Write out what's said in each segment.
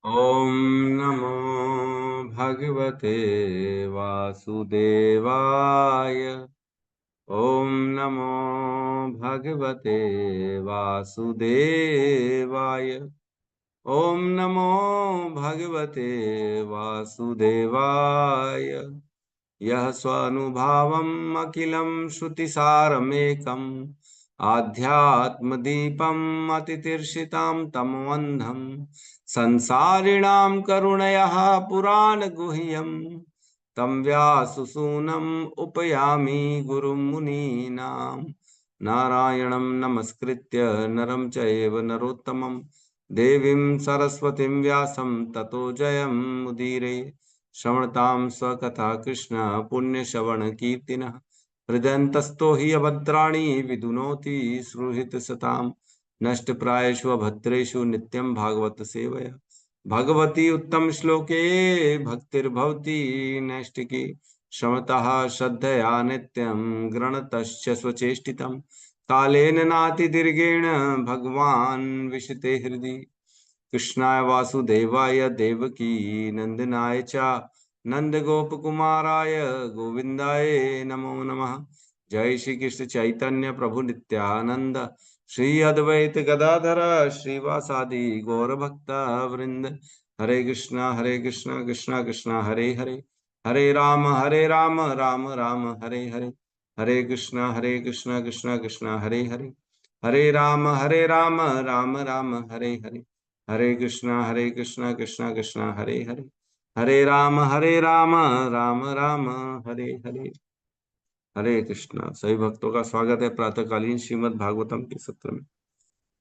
ॐ नमो भगवते वासुदेवाय। ॐ नमो भगवते वासुदेवाय। ॐ नमो भगवते वासुदेवाय। यः स्वानुभावम् अखिलं श्रुतिसारमेकम् आध्यात्मदीपम् अतितीर्षितां तमोऽन्धम् संसारिणां करुणयः पुराणगुह्यम् तं व्याससूनम् उपयामि गुरुं मुनीनां। नारायणं नमस्कृत्य नरं चैव नरोत्तमं देवीं सरस्वतीं व्यासं ततो जयमुदीरये। श्रवणतां स्वकथा कृष्ण पुण्यश्रवण कीर्तिनः हृदयन्तस्तो हि अभद्राणि विदुनोति सुहृतसताम्। नष्टप्रायेषु भद्रेषु नित्यं भागवत सेवया भगवती उत्तम श्लोके भक्तिर्भवति नैष्टिकी। श्रवतः श्रद्धया नित्यं गृणतश्च स्वचेष्टितं कालेन नातिदीर्घेण भगवान् विशते हृदि। कृष्णाय वासुदेवाय देवकी नंदनाय च नंदगोपकुमाराय गोविंदाय नमो नमः। जय श्री कृष्ण चैतन्य प्रभु नित्यानंद श्री अद्वैत गदाधर श्रीवासादि गौर भक्त वृंद। हरे कृष्णा कृष्णा कृष्णा हरे हरे, हरे राम राम राम हरे हरे। हरे कृष्णा कृष्णा कृष्णा हरे हरे, हरे राम राम राम हरे हरे। हरे कृष्णा कृष्णा कृष्णा हरे हरे, हरे राम राम राम हरे हरे। हरे कृष्णा। सभी भक्तों का स्वागत है प्रातःकालीन श्रीमद् भागवतम के सत्र में।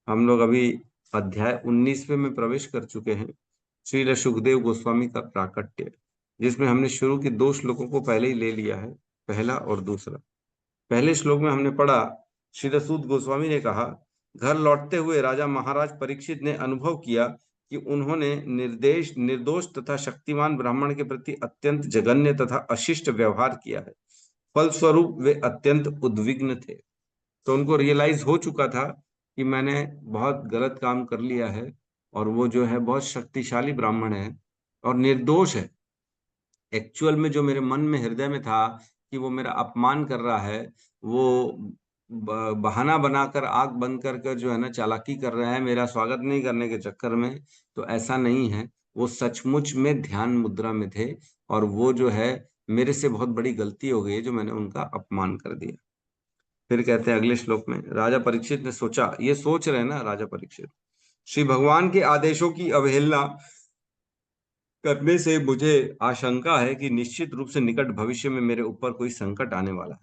हम लोग अभी अध्याय 19वें में प्रवेश कर चुके हैं। श्रील सुखदेव गोस्वामी का प्राकट्य, जिसमें हमने शुरू के 2 श्लोकों को पहले ही ले लिया है, पहला और दूसरा। पहले श्लोक में हमने पढ़ा, श्री सूत गोस्वामी ने कहा, घर लौटते हुए राजा महाराज परीक्षित ने अनुभव किया कि उन्होंने निर्दोष तथा शक्तिमान ब्राह्मण के प्रति अत्यंत जघन्य तथा अशिष्ट व्यवहार किया है। फलस्वरूप वे अत्यंत उद्विग्न थे। तो उनको रियलाइज हो चुका था कि मैंने बहुत गलत काम कर लिया है, और वो जो है बहुत शक्तिशाली ब्राह्मण है और निर्दोष है। एक्चुअल में जो मेरे मन में हृदय में था कि वो मेरा अपमान कर रहा है, वो बहाना बनाकर आंख बंद कर कर जो है ना चालाकी कर रहा है मेरा स्वागत नहीं करने के चक्कर में, तो ऐसा नहीं है। वो सचमुच में ध्यान मुद्रा में थे, और वो जो है मेरे से बहुत बड़ी गलती हो गई है जो मैंने उनका अपमान कर दिया। फिर कहते हैं अगले श्लोक में, राजा परीक्षित ने सोचा, ये सोच रहे हैं ना राजा परीक्षित, श्री भगवान के आदेशों की अवहेलना करने से मुझे आशंका है कि निश्चित रूप से निकट भविष्य में मेरे ऊपर कोई संकट आने वाला है।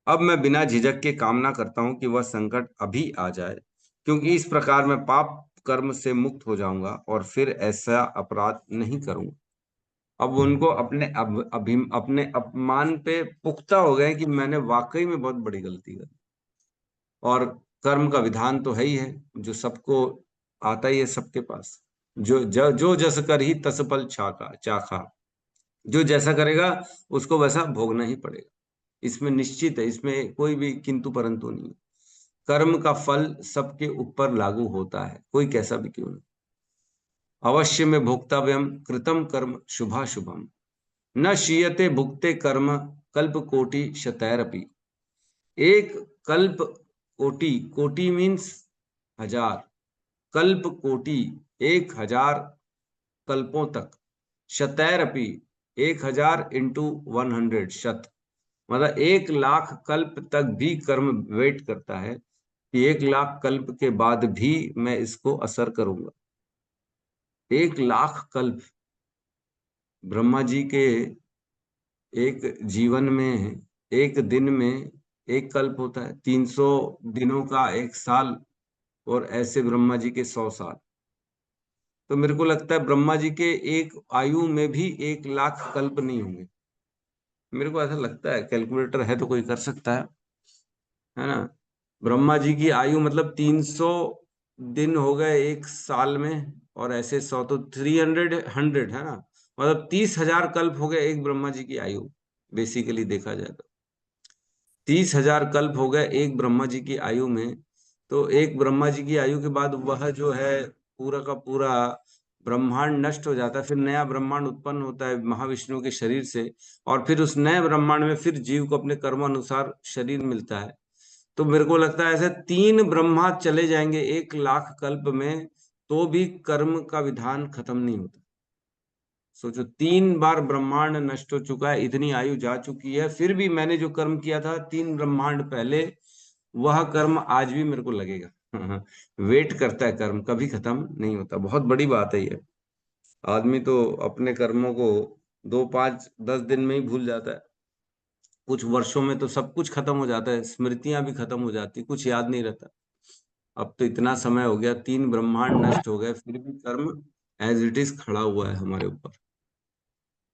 अब मैं बिना झिझक के कामना करता हूं कि वह संकट अभी आ जाए, क्योंकि इस प्रकार मैं पाप कर्म से मुक्त हो जाऊंगा और फिर ऐसा अपराध नहीं करूंगा। अब उनको अपने अपमान पे पुख्ता हो गए कि मैंने वाकई में बहुत बड़ी गलती कर। और कर्म का विधान तो है ही है, जो सबको आता ही है, सबके पास। जो जस कर ही तस फल चाखा चाखा, जो जैसा करेगा उसको वैसा भोगना ही पड़ेगा। इसमें निश्चित है, इसमें कोई भी किंतु परंतु नहीं है। कर्म का फल सबके ऊपर लागू होता है, कोई कैसा भी क्यों नहीं। अवश्य में भोक्तव्यम कृतम कर्म शुभाशुभम न शीयते भुक्ते कर्म कल्प कोटि शतैरपि। एक कल्प कोटि, कोटि मीन्स 1000, कल्प कोटि 1000 कल्पों तक, शतैरपि 1000 इंटू 100 शत, मतलब 1,00,000 कल्प तक भी कर्म वेट करता है कि 1,00,000 कल्प के बाद भी मैं इसको असर करूंगा। 1,00,000 कल्प, ब्रह्मा जी के एक जीवन में, एक दिन में एक कल्प होता है, 300 दिनों का एक साल, और ऐसे ब्रह्मा जी के 100 साल। तो मेरे को लगता है ब्रह्मा जी के एक आयु में भी 1,00,000 कल्प नहीं होंगे। मेरे को ऐसा लगता है, कैलकुलेटर है तो कोई कर सकता है ना। ब्रह्मा जी की आयु मतलब 300 दिन हो गए एक साल में, और ऐसे 100 तो 300 है ना, मतलब 30,000 कल्प हो गए एक ब्रह्मा जी की आयु। बेसिकली देखा जाए तो 30,000 कल्प हो गए एक ब्रह्मा जी की आयु में। तो एक ब्रह्मा जी की आयु के बाद वह जो है पूरा का पूरा ब्रह्मांड नष्ट हो जाता है, फिर नया ब्रह्मांड उत्पन्न होता है महाविष्णु के शरीर से, और फिर उस नए ब्रह्मांड में फिर जीव को अपने कर्म अनुसार शरीर मिलता है। तो मेरे को लगता है ऐसे 3 ब्रह्मा चले जाएंगे 1 लाख कल्प में, तो भी कर्म का विधान खत्म नहीं होता। सोचो, 3 बार ब्रह्मांड नष्ट हो चुका है, इतनी आयु जा चुकी है, फिर भी मैंने जो कर्म किया था 3 ब्रह्मांड पहले, वह कर्म आज भी मेरे को लगेगा। वेट करता है, कर्म कभी खत्म नहीं होता। बहुत बड़ी बात है ये। आदमी तो अपने कर्मों को 2 5 10 दिन में ही भूल जाता है, कुछ वर्षों में तो सब कुछ खत्म हो जाता है, स्मृतियां भी खत्म हो जाती, कुछ याद नहीं रहता। अब तो इतना समय हो गया, 3 ब्रह्मांड नष्ट हो गए, फिर भी कर्म एज इट इज खड़ा हुआ है हमारे ऊपर।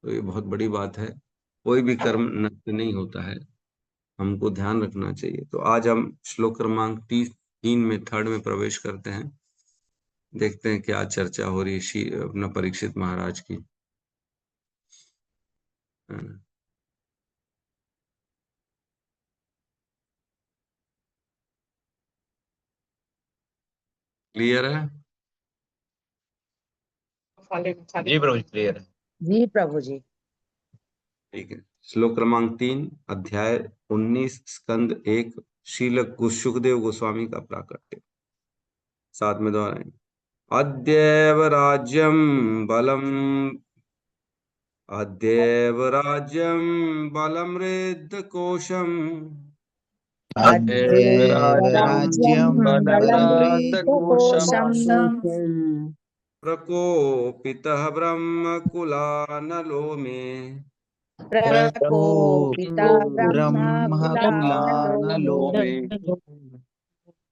तो ये बहुत बड़ी बात है। कोई भी कर्म नष्ट नहीं होता है, हमको ध्यान रखना चाहिए। तो आज हम श्लोक क्रमांक 3 में, थर्ड में प्रवेश करते हैं। देखते हैं क्या चर्चा हो रही है अपना परीक्षित महाराज की। क्लियर है? जी प्रभु जी, क्लियर है। जी प्रभु जी। ठीक है। श्लोक क्रमांक 3, अध्याय 19, स्कंद 1, श्रील सुखदेव गोस्वामी का प्राकट्य। साथ में दोहराएं। अद्यैव राज्यं बलम्, अद्यैव राज्यं बलमृद्धकोशम्, अद्य राज्यं राज्यं बलमृतकोशम् बलमृतकोशम् प्रकोपितः ब्रह्मकुलानलो मे, प्रकोपिता ब्रह्मकुलानलो ब्रह्मकुलानलो मे।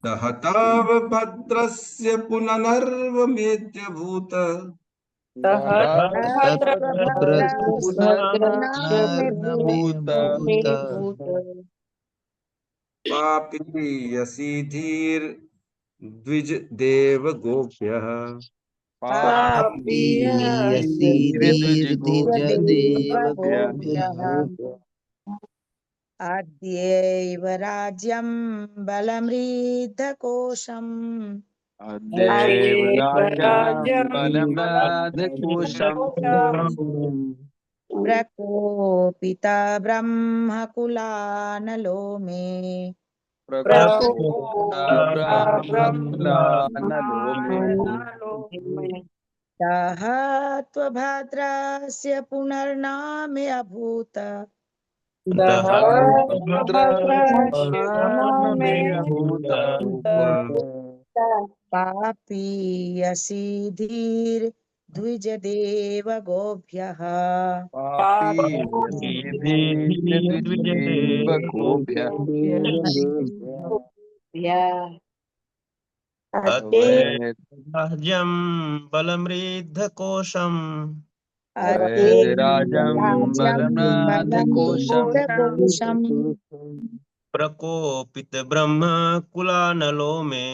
दहतावभद्रस्य पुनर्नर्वमेत्यभूत, भद्रस्य पुनर्नमेभूत। पुनर्नमेभूत पापीयसी धीर द्विज देव गोप्यः, पापीयसी पापीयसीर्दिजदेव धीर्द्विजदेवगोप्यः। गोप्यः अद्यैव राज्यं बलमृद्धकोशम् अद्यैव राज्यं बलमृद्धकोशम् प्रकोपिता ब्रह्मकुलानलो मे प्रकोपिता ब्रह्मकुलानलो मे। सः त्वभद्रस्य पुनर्नामे अभूत दहद्रस्य पुनर्नमेभूत। पापीयसी धीर्द्विजदेव गोभ्यः पापीयसी धीर्द्विजदेवगोप्यः। अद्वैतराज्यं बलमृद्धकोशम् अद्वैतराजं राज्यं बलमृद्धकोशम् बलमृद्धकोशम् प्रकोपित ब्रह्मकुलानलो मे,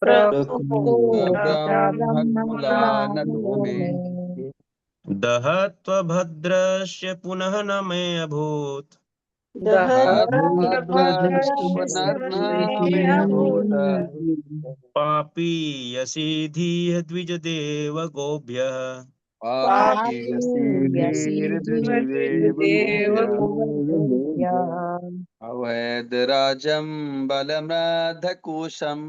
प्रकोपिता ब्रह्मकुलानलो ब्रह्मकुलानलो मे। मे दहत्वभद्रस्य पुनः न मे अभूत्। भद्रस्य पुनर्नमेभूत। पापीयसीधिः द्विजदेवगोभ्यः, पापीयसी धीर्द्विजदेवगोप्यः। अवैधराजं बलमृद्धकोशम्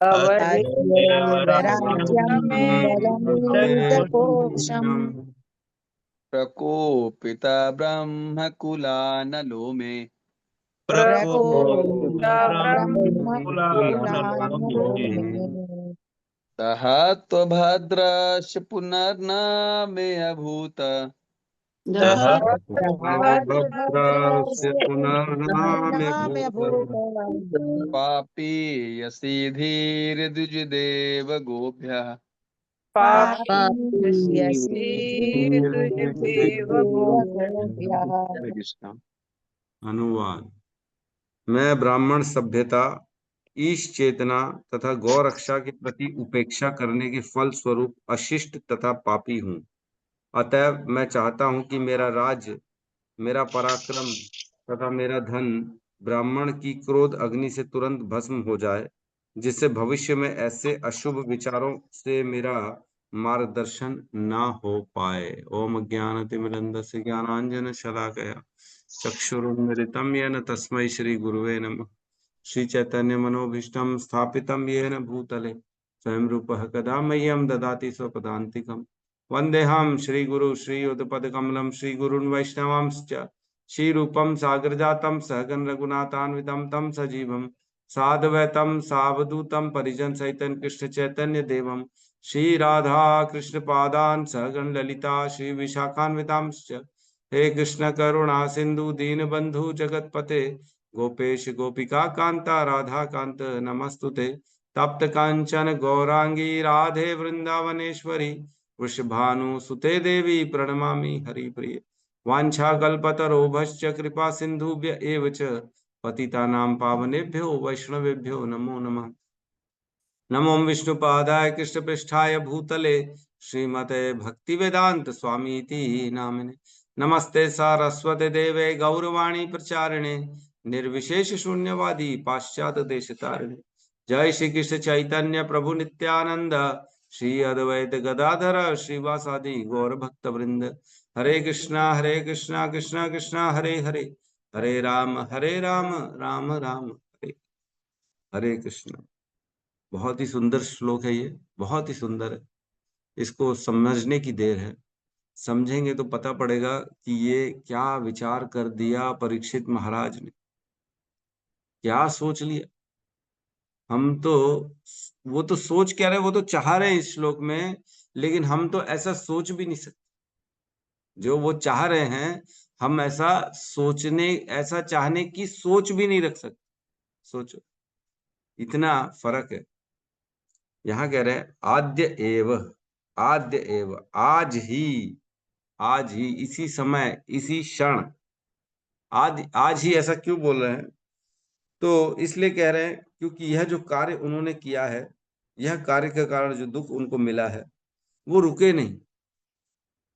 अद्यैव राज्यं बलमृद्धकोशम् प्रकोपिता ब्रह्मकुलानलो मे। प्रकोपिता ब्रह्मकुलानलो ब्रह्मकुलानलो मे। मे सः त्वभद्रस्य पुनर्नमे अभूत। सः भद्रस्य भद्रस्य पुनर्नामे पुनर्नाम्यभूत पापीयसी धीर्द्विजदेवगोभ्यः। पापीयसी धीर्देवगोभ्यः। हरे कृष्ण। अनुवाद। मैं ब्राह्मण सभ्यता, ईश चेतना तथा गौ रक्षा के प्रति उपेक्षा करने के फल स्वरूप अशिष्ट तथा पापी हूँ। अतएव मैं चाहता हूँ कि मेरा राज्य, मेरा पराक्रम तथा मेरा धन ब्राह्मण की क्रोध अग्नि से तुरंत भस्म हो जाए, जिससे भविष्य में ऐसे अशुभ विचारों से मेरा मार्गदर्शन ना हो पाए। ओम अज्ञानतिमिरन्धस्य ज्ञानांजन शलाकया चक्षुरुन्मिलितं येन तस्मै श्री गुरुवे नमः। श्री चैतन्य मनोभीष्टं स्थापितं येन भूतले स्वयं रूपः कदा मह्यं ददाति स्वपदान्तिकम्। वन्देऽहं श्रीगुरु श्रीयुतपदकमलं श्रीगुरून् वैष्णवांश्च श्रीरूपं सागरजातं सहगण रघुनाथान्वितं तं सजीवं साद्वैतं सावधूतं परिजन सहितं कृष्ण चैतन्य देवं श्री राधा कृष्ण पादान् सहगण ललिता श्री विशाखान्वितांश्च हे कृष्ण करुणा सिंधु दीनबंधु जगतपते गोपेश गोपिका कांता राधा कांत नमस्तुते तप्त कांचन गौरांगी राधे वृंदावनेश्वरी वृषभानुसुते देवी प्रणमामि हरिप्रिय वाञ्छाकल्पतरोभश्च कृपा सिन्धुभ्य एव च पतितानां पावनेभ्यो वैष्णवेभ्यो नमो नमः। नमो विष्णुपादाय कृष्णपृष्ठाय भूतले श्रीमते भक्तिवेदांत स्वामीति नामिने नमस्ते सारस्वते देवे गौरवाणी प्रचारिणे निर्विशेष शून्यवादी पाश्चात्य देशतारिणे जय श्री कृष्ण चैतन्य प्रभु नित्यानंद श्री अद्वैत गदाधर श्रीवासादि गौर भक्त वृंद हरे कृष्णा कृष्णा कृष्णा हरे हरे हरे राम राम राम हरे हरे कृष्ण। बहुत ही सुंदर श्लोक है ये, बहुत ही सुंदर है। इसको समझने की देर है, समझेंगे तो पता पड़ेगा कि ये क्या विचार कर दिया परीक्षित महाराज ने, क्या सोच लिया। हम तो वो तो सोच क्या रहे, वो तो चाह रहे हैं इस श्लोक में, लेकिन हम तो ऐसा सोच भी नहीं सकते जो वो चाह रहे हैं। हम ऐसा सोचने, ऐसा चाहने की सोच भी नहीं रख सकते। सोचो, इतना फर्क है। यहाँ कह रहे हैं आद्य एव, आज ही इसी समय इसी क्षण, आज ही ऐसा क्यों बोल रहे हैं? तो इसलिए कह रहे हैं क्योंकि यह जो कार्य उन्होंने किया है, यह कार्य के कारण जो दुख उनको मिला है वो रुके नहीं।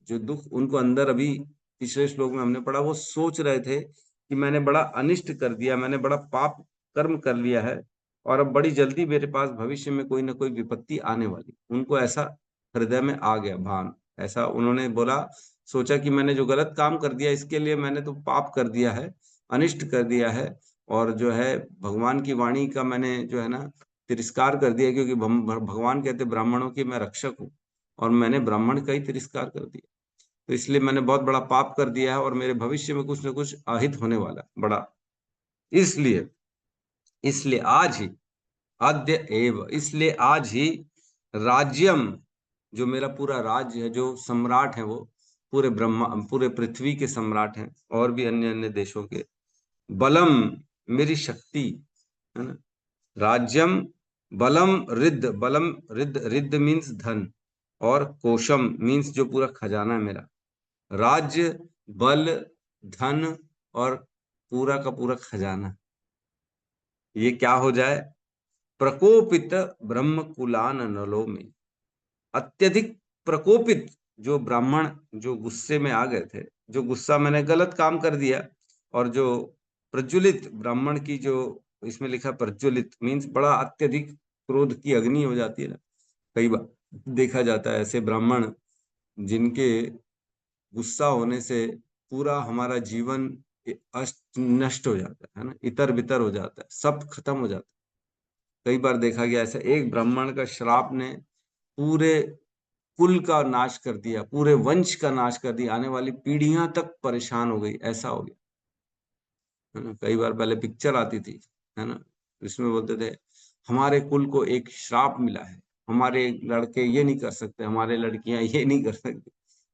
जो दुख उनको अंदर, अभी पिछले श्लोक में हमने पढ़ा, वो सोच रहे थे कि मैंने बड़ा अनिष्ट कर दिया, मैंने बड़ा पाप कर्म कर लिया है और अब बड़ी जल्दी मेरे पास भविष्य में कोई ना कोई विपत्ति आने वाली। उनको ऐसा हृदय में आ गया भान, ऐसा उन्होंने बोला, सोचा कि मैंने जो गलत काम कर दिया इसके लिए मैंने तो पाप कर दिया है, अनिष्ट कर दिया है, और जो है भगवान की वाणी का मैंने जो है ना तिरस्कार कर दिया, क्योंकि भगवान कहते ब्राह्मणों की मैं रक्षक हूँ और मैंने ब्राह्मण का ही तिरस्कार कर दिया। तो इसलिए मैंने बहुत बड़ा पाप कर दिया है और मेरे भविष्य में कुछ न कुछ आहित होने वाला है बड़ा। इसलिए इसलिए आज ही अद्य एव, इसलिए आज ही राज्यम, जो मेरा पूरा राज्य है, जो सम्राट है वो पूरे ब्रह्मा, पूरे पृथ्वी के सम्राट हैं और भी अन्य अन्य देशों के, बलम, मेरी शक्ति है ना, राज्यम बलम रिद्ध मीन्स धन, और कोशम मीन्स जो पूरा खजाना है मेरा, राज्य, बल, धन और पूरा का पूरा खजाना, ये क्या हो जाए? प्रकोपित ब्रह्म कुलान नलो में, अत्यधिक प्रकोपित जो ब्राह्मण जो गुस्से में आ गए थे, जो गुस्सा, मैंने गलत काम कर दिया, और जो प्रज्वलित ब्राह्मण की, जो इसमें लिखा प्रज्वलित मीन्स बड़ा अत्यधिक क्रोध की अग्नि हो जाती है ना। कई बार देखा जाता है ऐसे ब्राह्मण जिनके गुस्सा होने से पूरा हमारा जीवन नष्ट हो जाता है ना, इतर बितर हो जाता है, सब खत्म हो जाता है। कई बार देखा गया ऐसा, एक ब्राह्मण का श्राप ने पूरे कुल का नाश कर दिया, पूरे वंश का नाश कर दिया, आने वाली पीढ़ियां तक परेशान हो गई, ऐसा हो गया है ना। कई बार पहले पिक्चर आती थी है ना, इसमें बोलते थे हमारे कुल को एक श्राप मिला है, हमारे लड़के ये नहीं कर सकते, हमारे लड़कियां ये नहीं कर सकती,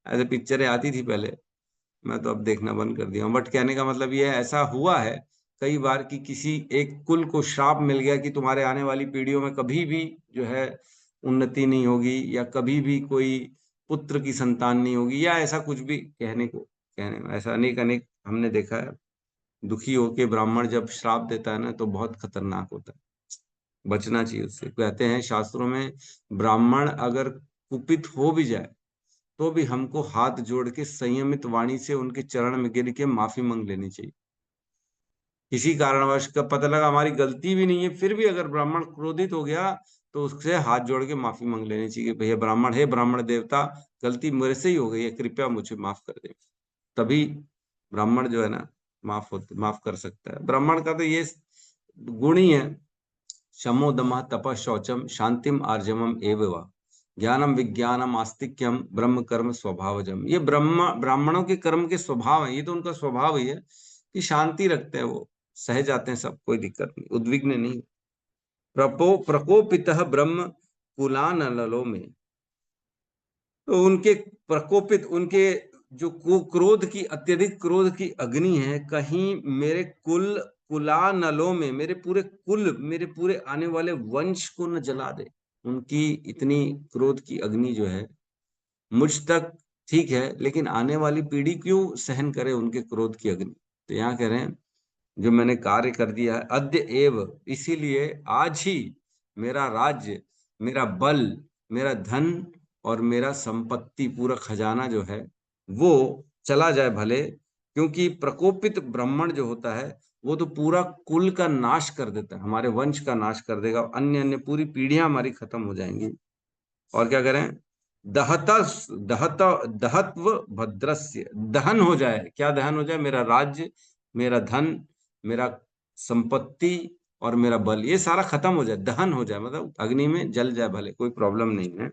ऐसे पिक्चरें आती थी पहले। मैं तो अब देखना बंद कर दिया हूँ, बट कहने का मतलब ये है, ऐसा हुआ है कई बार कि किसी एक कुल को श्राप मिल गया कि तुम्हारे आने वाली पीढ़ियों में कभी भी जो है उन्नति नहीं होगी, या कभी भी कोई पुत्र की संतान नहीं होगी, या ऐसा कुछ भी कहने में ऐसा अनेक अनेक हमने देखा है। दुखी होके ब्राह्मण जब श्राप देता है ना तो बहुत खतरनाक होता है, बचना चाहिए उससे। कहते हैं शास्त्रों में, ब्राह्मण अगर कुपित हो भी जाए तो भी हमको हाथ जोड़ के संयमित वाणी से उनके चरण में गिर के माफी मांग लेनी चाहिए। किसी कारणवश का पता लगा हमारी गलती भी नहीं है, फिर भी अगर ब्राह्मण क्रोधित हो गया तो उससे हाथ जोड़ के माफी मांग लेनी चाहिए, भैया ब्राह्मण है, ब्राह्मण देवता, गलती मेरे से ही हो गई है, कृपया मुझे माफ कर दे। तभी ब्राह्मण जो है ना माफ कर सकता है। ब्राह्मण का तो ये गुण ही है, शमो दमः तपः शौचम शांतिम आर्जवम एव वा ज्ञानम विज्ञानम आस्तिक्यम ब्रह्म कर्म स्वभावजम। ये ब्राह्मणों के कर्म के स्वभाव है, ये तो उनका स्वभाव ही है कि शांति रखते हैं, वो सह जाते हैं सब, कोई दिक्कत नहीं, उद्विग्न नहीं। प्रकोपितः ब्रह्म कुलानलो में, तो उनके प्रकोपित, उनके जो क्रोध की, अत्यधिक क्रोध की अग्नि है, कहीं मेरे कुलानलों में, मेरे पूरे कुल, मेरे पूरे आने वाले वंश को न जला दे। उनकी इतनी क्रोध की अग्नि जो है मुझ तक ठीक है, लेकिन आने वाली पीढ़ी क्यों सहन करे उनके क्रोध की अग्नि। तो यहाँ कह रहे हैं जो मैंने कार्य कर दिया है अद्य एव, इसीलिए आज ही मेरा राज्य, मेरा बल, मेरा धन और मेरा संपत्ति, पूरा खजाना जो है वो चला जाए भले, क्योंकि प्रकोपित ब्राह्मण जो होता है वो तो पूरा कुल का नाश कर देता है, हमारे वंश का नाश कर देगा, अन्य अन्य पूरी पीढ़ियां हमारी खत्म हो जाएंगी। और क्या करें, दहता दहत दहत्व भद्रस्य, दहन हो जाए, क्या दहन हो जाए, मेरा राज्य, मेरा धन, मेरा संपत्ति और मेरा बल, ये सारा खत्म हो जाए, दहन हो जाए, मतलब अग्नि में जल जाए भले, कोई प्रॉब्लम नहीं है।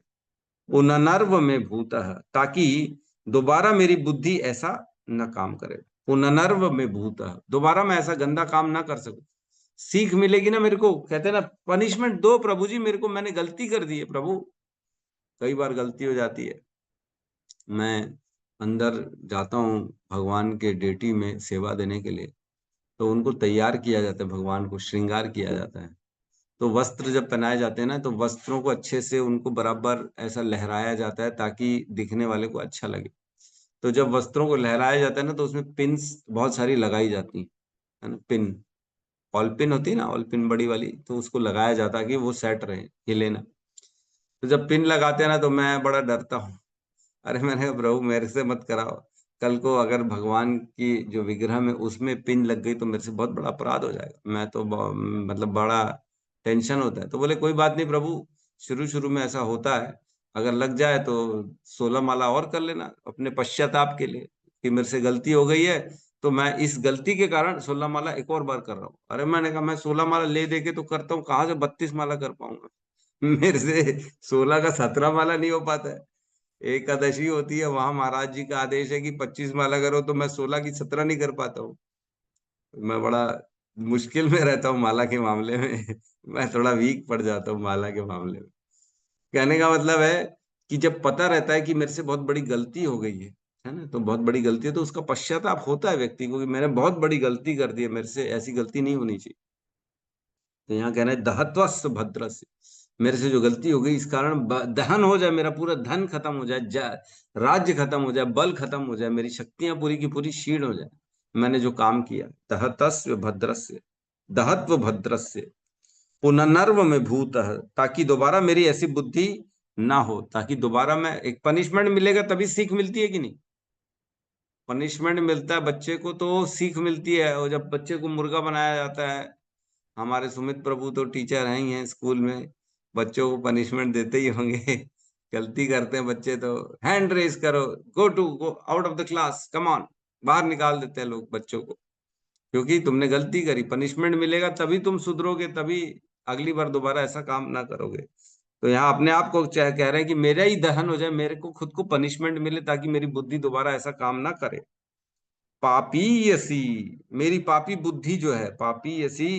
पुनर्नर्व में भूतः, ताकि दोबारा मेरी बुद्धि ऐसा न काम करे। पुनर्नर्व में भूतः, दोबारा मैं ऐसा गंदा काम ना कर सकूं, सीख मिलेगी ना मेरे को। कहते हैं ना, पनिशमेंट दो प्रभु जी मेरे को, मैंने गलती कर दी है प्रभु, कई बार गलती हो जाती है। मैं अंदर जाता हूँ भगवान के डेटी में सेवा देने के लिए, तो उनको तैयार किया जाता है, भगवान को श्रृंगार किया जाता है। तो वस्त्र जब पहनाए जाते हैं ना, तो वस्त्रों को अच्छे से उनको बराबर ऐसा लहराया जाता है ताकि दिखने वाले को अच्छा लगे। तो जब वस्त्रों को लहराया जाता है ना, तो उसमें पिन्स बहुत सारी लगाई जाती है ना, पिन, ऑल पिन होती है ना, ऑल पिन बड़ी वाली, तो उसको लगाया जाता है कि वो सेट रहे, हिले ना। तो जब पिन लगाते हैं ना, तो मैं बड़ा डरता हूँ। अरे मैंने कहा प्रभु मेरे से मत कराओ, कल को अगर भगवान की जो विग्रह में उसमें पिन लग गई तो मेरे से बहुत बड़ा अपराध हो जाएगा, मैं तो मतलब बड़ा टेंशन होता है। तो बोले कोई बात नहीं प्रभु, शुरू शुरू में ऐसा होता है, अगर लग जाए तो 16 माला और कर लेना अपने पश्चाताप के लिए, कि मेरे से गलती हो गई है, तो मैं इस गलती के कारण 16 माला एक और बार कर रहा हूँ। अरे मैंने कहा मैं 16 माला ले दे के तो करता हूँ, कहाँ से 32 माला कर पाऊंगा मेरे से 16 का 17 माला नहीं हो पाता है। एकादशी होती है, वहां महाराज जी का आदेश है कि 25 माला करो, तो मैं 16 की 17 नहीं कर पाता हूँ। मैं बड़ा मुश्किल में रहता हूँ माला के मामले में मैं थोड़ा वीक पड़ जाता हूँ माला के मामले में। कहने का मतलब है कि जब पता रहता है कि मेरे से बहुत बड़ी गलती हो गई है ना, तो बहुत बड़ी गलती है, तो उसका पश्चाताप होता है व्यक्ति को कि मैंने बहुत बड़ी गलती कर दी है, मेरे से ऐसी गलती नहीं होनी चाहिए। तो यहाँ कहना है दहत्वस्य भद्रस्य, मेरे से जो गलती हो गई इस कारण दहन हो जाए, मेरा पूरा धन खत्म हो जाए, राज्य खत्म हो जाए, बल खत्म हो जाए, मेरी शक्तियां पूरी की पूरी क्षीण हो जाए, मैंने जो काम किया। दहतस्य भद्रस्य, दहत्व भद्रस्य पुनर्नर्व में भूत, ताकि दोबारा मेरी ऐसी बुद्धि ना हो, ताकि दोबारा मैं, एक पनिशमेंट मिलेगा तभी सीख मिलती है कि नहीं, पनिशमेंट मिलता है बच्चे को तो सीख मिलती है। और जब बच्चे को मुर्गा बनाया जाता है, हमारे सुमित प्रभु तो टीचर हैं ही हैं स्कूल में, बच्चों को पनिशमेंट देते ही होंगे गलती करते हैं बच्चे तो हैंड रेस करो, go out of the class, come on, बाहर निकाल देते हैं लोग बच्चों को, क्योंकि तुमने गलती करी, पनिशमेंट मिलेगा तभी तुम सुधरोगे, तभी अगली बार दोबारा ऐसा काम ना करोगे। तो यहाँ अपने आप को कह रहे हैं कि मेरा ही दहन हो जाए, मेरे को खुद को पनिशमेंट मिले ताकि मेरी बुद्धि दोबारा ऐसा काम ना करे। पापीयसी, मेरी पापी बुद्धि जो है, पापीयसी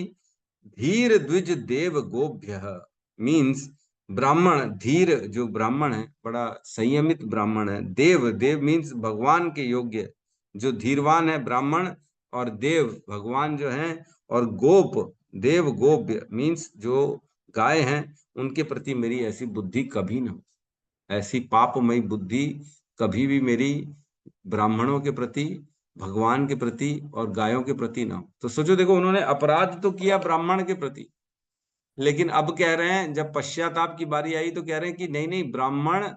धीर द्विज देव गोभ्य, मीन्स ब्राह्मण, धीर जो ब्राह्मण है, बड़ा संयमित ब्राह्मण है, देव, देव मीन्स भगवान के योग्य, जो धीरवान है ब्राह्मण, और देव भगवान जो है, और गोप, देव गोप्य मीन्स जो गाय हैं, उनके प्रति मेरी ऐसी बुद्धि कभी ना हो, ऐसी पापमयी बुद्धि कभी भी मेरी ब्राह्मणों के प्रति, भगवान के प्रति और गायों के प्रति ना हो। तो सोचो, देखो उन्होंने अपराध तो किया ब्राह्मण के प्रति, लेकिन अब कह रहे हैं, जब पश्चाताप की बारी आई तो कह रहे हैं कि नहीं नहीं, ब्राह्मण,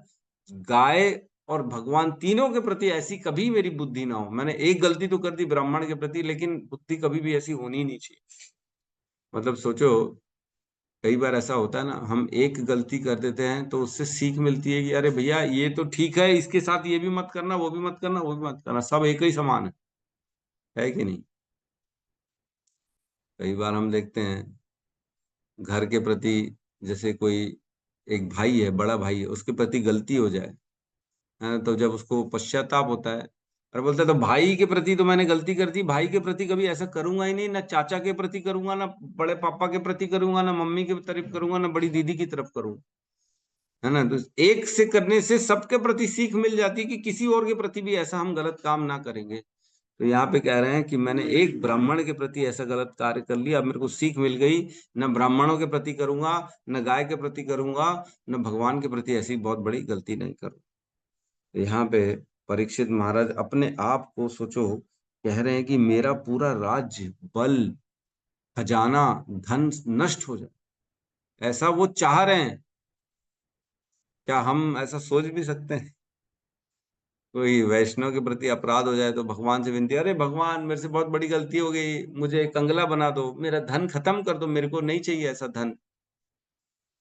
गाय और भगवान तीनों के प्रति ऐसी कभी मेरी बुद्धि ना हो। मैंने एक गलती तो कर दी ब्राह्मण के प्रति, लेकिन बुद्धि कभी भी ऐसी होनी ही नहीं चाहिए। मतलब सोचो कई बार ऐसा होता है ना, हम एक गलती कर देते हैं तो उससे सीख मिलती है कि अरे भैया ये तो ठीक है, इसके साथ ये भी मत करना, वो भी मत करना, वो भी मत करना, सब एक ही समान है कि नहीं? कई बार हम देखते हैं घर के प्रति, जैसे कोई एक भाई है, बड़ा भाई है, उसके प्रति गलती हो जाए, है, तो जब उसको पश्चाताप होता है और बोलता है तो भाई के प्रति तो मैंने गलती कर दी, भाई के प्रति कभी ऐसा करूंगा ही नहीं, ना चाचा के प्रति करूंगा, ना बड़े पापा के प्रति करूंगा, ना मम्मी की तरफ करूंगा, ना बड़ी दीदी की तरफ करूंगा, है ना? तो एक से करने से सबके प्रति सीख मिल जाती है कि किसी और के प्रति भी ऐसा हम गलत काम ना करेंगे। तो यहाँ पे कह रहे हैं कि मैंने एक ब्राह्मण के प्रति ऐसा गलत कार्य कर लिया, अब मेरे को सीख मिल गई, न ब्राह्मणों के प्रति करूंगा, न गाय के प्रति करूंगा, न भगवान के प्रति ऐसी बहुत बड़ी गलती नहीं करूंगा। तो यहाँ पे परीक्षित महाराज अपने आप को सोचो, कह रहे हैं कि मेरा पूरा राज्य, बल, खजाना, धन नष्ट हो जाए, ऐसा वो चाह रहे हैं। क्या हम ऐसा सोच भी सकते हैं? कोई वैष्णव के प्रति अपराध हो जाए तो भगवान से विनती, अरे भगवान मेरे से बहुत बड़ी गलती हो गई, मुझे कंगला बना दो, मेरा धन खत्म कर दो, मेरे को नहीं चाहिए ऐसा धन।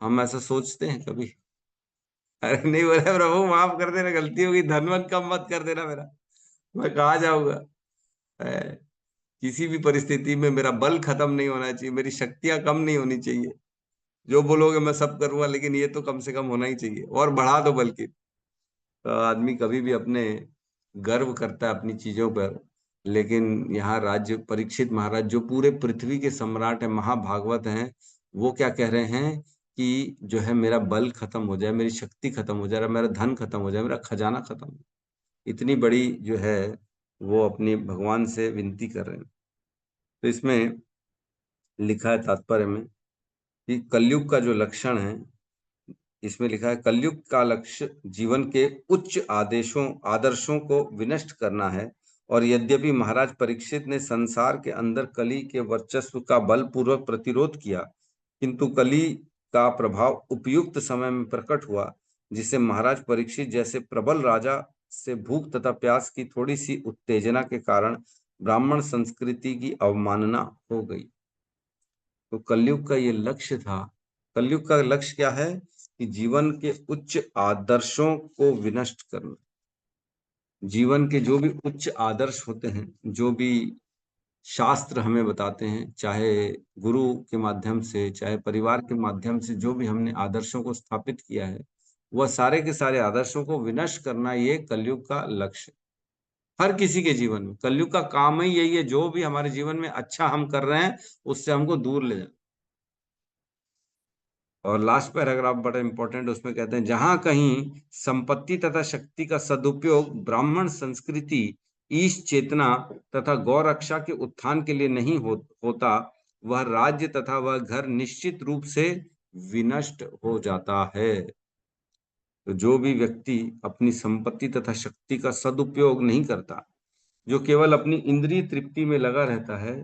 हम ऐसा सोचते हैं कभी? अरे नहीं, बोले प्रभु माफ कर देना, गलती हो गई, धन वन कम मत कर देना मेरा, मैं कहाँ जाऊंगा। है, किसी भी परिस्थिति में मेरा बल खत्म नहीं होना चाहिए, मेरी शक्तियां कम नहीं होनी चाहिए, जो बोलोगे मैं सब करूंगा, लेकिन ये तो कम से कम होना ही चाहिए, और बढ़ा दो बल्कि। तो आदमी कभी भी अपने गर्व करता है अपनी चीजों पर, लेकिन यहाँ राज्य परीक्षित महाराज जो पूरे पृथ्वी के सम्राट है, महाभागवत हैं, वो क्या कह रहे हैं कि जो है मेरा बल खत्म हो जाए, मेरी शक्ति खत्म हो जाए, मेरा धन खत्म हो जाए, मेरा खजाना खत्म हो जाए, इतनी बड़ी जो है वो अपनी भगवान से विनती कर रहे हैं। तो इसमें लिखा है तात्पर्य में कि कलयुग का जो लक्षण है, इसमें लिखा है कलयुग का लक्ष्य जीवन के उच्च आदर्शों को विनष्ट करना है। और यद्यपि महाराज परीक्षित ने संसार के अंदर कली के वर्चस्व का बलपूर्वक प्रतिरोध किया, किंतु कली का प्रभाव उपयुक्त समय में प्रकट हुआ, जिससे महाराज परीक्षित जैसे प्रबल राजा से भूख तथा प्यास की थोड़ी सी उत्तेजना के कारण ब्राह्मण संस्कृति की अवमानना हो गई। तो कलयुग का ये लक्ष्य था। कलयुग का लक्ष्य क्या है? कि जीवन के उच्च आदर्शों को विनष्ट करना। जीवन के जो भी उच्च आदर्श होते हैं, जो भी शास्त्र हमें बताते हैं, चाहे गुरु के माध्यम से, चाहे परिवार के माध्यम से, जो भी हमने आदर्शों को स्थापित किया है, वह सारे के सारे आदर्शों को विनष्ट करना, ये कलयुग का लक्ष्य। हर किसी के जीवन में कलयुग का काम ही यही है, जो भी हमारे जीवन में अच्छा हम कर रहे हैं उससे हमको दूर ले जाना। और लास्ट पैराग्राफ बड़ा इंपॉर्टेंट, उसमें कहते हैं जहां कहीं संपत्ति तथा शक्ति का सदुपयोग ब्राह्मण संस्कृति, ईश चेतना तथा गौ रक्षा के उत्थान के लिए नहीं होता, वह राज्य तथा वह घर निश्चित रूप से विनष्ट हो जाता है। तो जो भी व्यक्ति अपनी संपत्ति तथा शक्ति का सदुपयोग नहीं करता, जो केवल अपनी इंद्रिय तृप्ति में लगा रहता है,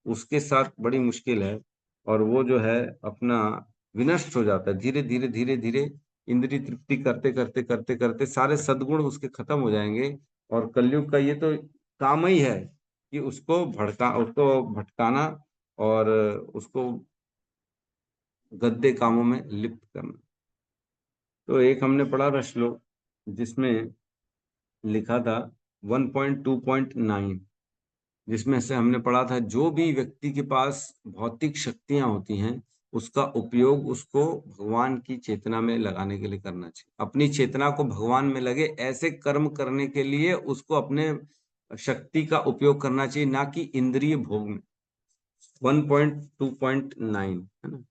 उसके साथ बड़ी मुश्किल है। और वो जो है अपना विनष्ट हो जाता है, धीरे धीरे धीरे धीरे इंद्रिय तृप्ति करते करते करते करते सारे सद्गुण उसके खत्म हो जाएंगे। और कलयुग का ये तो काम ही है कि उसको भटकाना और उसको गंदे कामों में लिप्त करना। तो एक हमने पढ़ा था श्लोक, जिसमें लिखा था 1.2.9, जिसमें से हमने पढ़ा था जो भी व्यक्ति के पास भौतिक शक्तियां होती हैं, उसका उपयोग उसको भगवान की चेतना में लगाने के लिए करना चाहिए। अपनी चेतना को भगवान में लगे ऐसे कर्म करने के लिए उसको अपने शक्ति का उपयोग करना चाहिए, ना कि इंद्रिय भोग में। 1.2.9 है ना,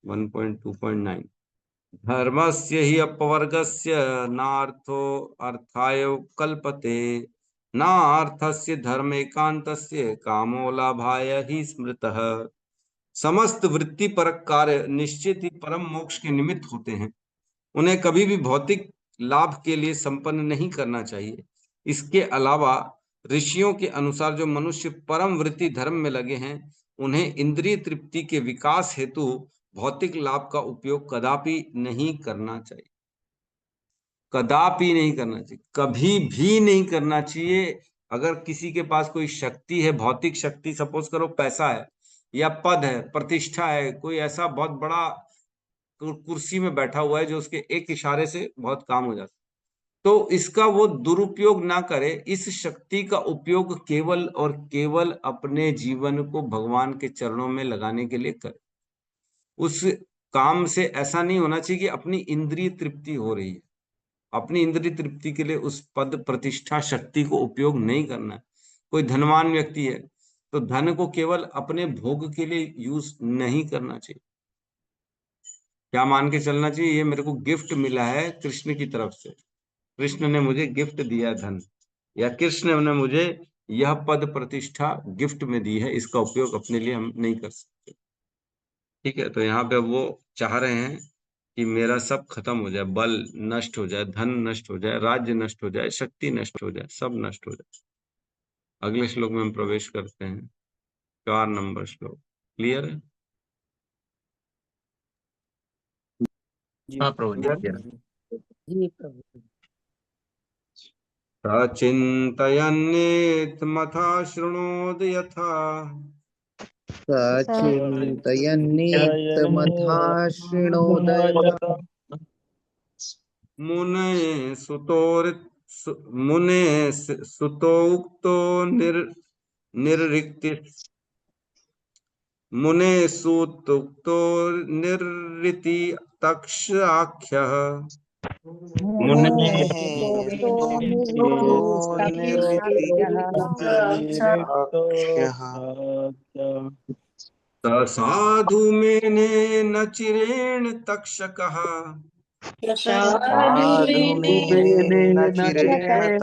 1.2.9। धर्मस्य हि अपवर्गस्य नार्थो अर्थाय कल्पते, नार्थस्य धर्मेकान्तस्य कामो लाभाय ही स्मृतः। समस्त वृत्ति परक कार्य निश्चित ही परम मोक्ष के निमित्त होते हैं, उन्हें कभी भी भौतिक लाभ के लिए संपन्न नहीं करना चाहिए। इसके अलावा ऋषियों के अनुसार जो मनुष्य परम वृत्ति धर्म में लगे हैं, उन्हें इंद्रिय तृप्ति के विकास हेतु भौतिक लाभ का उपयोग कदापि नहीं करना चाहिए। कदापि नहीं करना चाहिए, कभी भी नहीं करना चाहिए। अगर किसी के पास कोई शक्ति है, भौतिक शक्ति, सपोज करो पैसा है, या पद है, प्रतिष्ठा है, कोई ऐसा बहुत बड़ा कुर्सी में बैठा हुआ है जो उसके एक इशारे से बहुत काम हो जाता है, तो इसका वो दुरुपयोग ना करे। इस शक्ति का उपयोग केवल और केवल अपने जीवन को भगवान के चरणों में लगाने के लिए करे। उस काम से ऐसा नहीं होना चाहिए कि अपनी इंद्रिय तृप्ति हो रही है। अपनी इंद्रिय तृप्ति के लिए उस पद प्रतिष्ठा शक्ति को उपयोग नहीं करना है। कोई धनवान व्यक्ति है तो धन को केवल अपने भोग के लिए यूज नहीं करना चाहिए। क्या मान के चलना चाहिए, ये मेरे को गिफ्ट मिला है कृष्ण की तरफ से, कृष्ण ने मुझे गिफ्ट दिया है धन, या कृष्ण ने मुझे यह पद प्रतिष्ठा गिफ्ट में दी है, इसका उपयोग अपने लिए हम नहीं कर सकते। ठीक है, तो यहाँ पे वो चाह रहे हैं कि मेरा सब खत्म हो जाए, बल नष्ट हो जाए, धन नष्ट हो जाए, राज्य नष्ट हो जाए, शक्ति नष्ट हो जाए, सब नष्ट हो जाए। अगले श्लोक में हम प्रवेश करते हैं, 4 नंबर श्लोक। क्लियर है? हाँ प्रभु जी, क्लियर? जी प्रभु। चिन्तयन्नेत्मथा शृणोद यथा चिन्तयन्नित्यमथा शृणोदयः मुने मुने सुतोक्तो निर्रिक्ति मुने सुतुक्तो निर्रिति तक्ष आख्यः मुने मुने सुतोक्तो तो निर्वृतिस्तक्षाख्यः निर्वित्तक्ष्यः साधु मेने न चिरेण तक्षकः साधु मेनेन चिरेण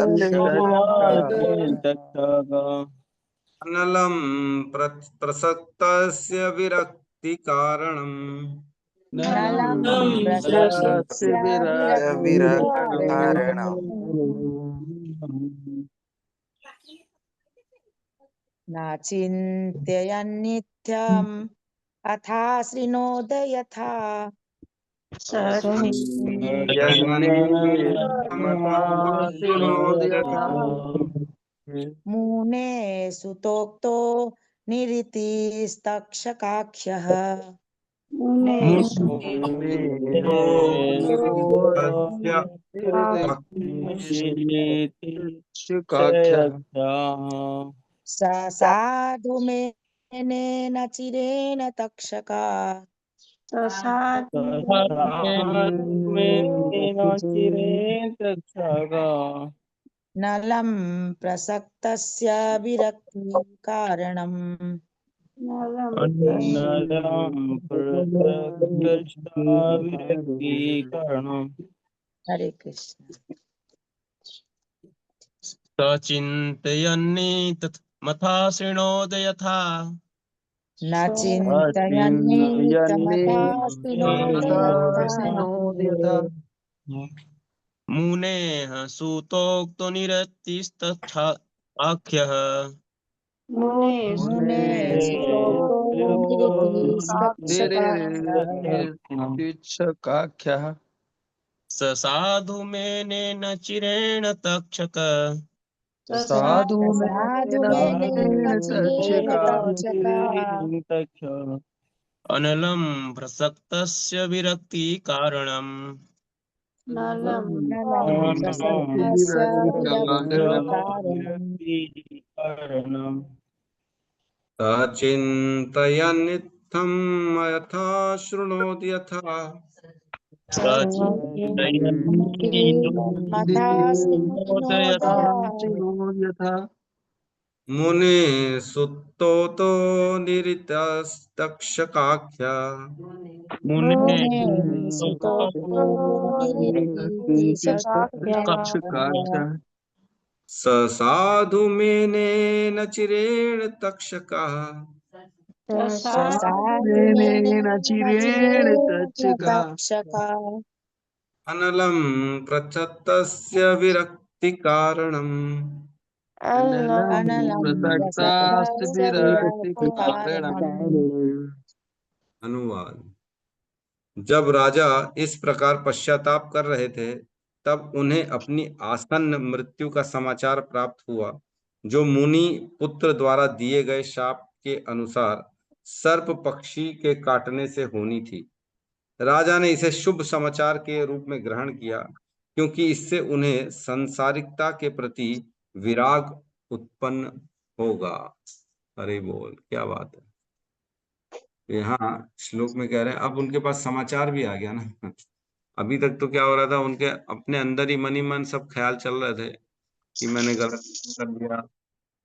अनलं प्रसक्तस्य विरक्ति कारणम् नलं प्रसक्तस्य प्रसक्तस्य विरक्तिकारणम् नाचिन्तयन्नित्यम् अथा शृणोद यथा मुने सुतोक्तो निरितिस्तक्षकाख्यः स साधु मेनेन चिरेण तक्षका नलं प्रसक्तस्य विरक्ति कारणम् हरे कृष्ण। सचिन्तयन्नेतमथा शृणोद यथा न चिन्तयन्नित्यमथा शृणोद यथा मुनेः सूतोक्तो निरतिस्तथा आख्यः मुने सुतोक्तो निरतिच्छकाख्यः स साधु मेनेन चिरेण तक्षक साधु साधु मेनेन मेनेन चिरेण तक्षका अनलं प्रसक्तस्य विरक्ति कारणम् नलं प्रसक्तस्य विरक्तिकारणम् चिन्तयन्नित्थं यथा शृणोति यथा मथा शृणोदया यथा मुने सुतोतो निरितस्तक्षकाख्या मुने सुतोक्तो निरतिस्तक्षकाख्यः स साधु मेनेन चिरेण तक्षकः साधु मेनेन मेनेन चिरेण चिरेण तक्षका तक्षका अनलं प्रचत्तस्य विरक्ति कारणम् अनलं प्रसक्तास्य प्रसक्तस्य विरक्तिकारणम् विरक्तिकारणम् अनुवाद। जब राजा इस प्रकार पश्चाताप कर रहे थे तब उन्हें अपनी आसन्न मृत्यु का समाचार प्राप्त हुआ, जो मुनि पुत्र द्वारा दिए गए शाप के अनुसार सर्प पक्षी के काटने से होनी थी। राजा ने इसे शुभ समाचार के रूप में ग्रहण किया, क्योंकि इससे उन्हें संसारिकता के प्रति विराग उत्पन्न होगा। अरे बोल, क्या बात है। यहाँ श्लोक में कह रहे हैं अब उनके पास समाचार भी आ गया ना। अभी तक तो क्या हो रहा था, उनके अपने अंदर ही मन ही मन सब ख्याल चल रहे थे कि मैंने गलत कर दिया,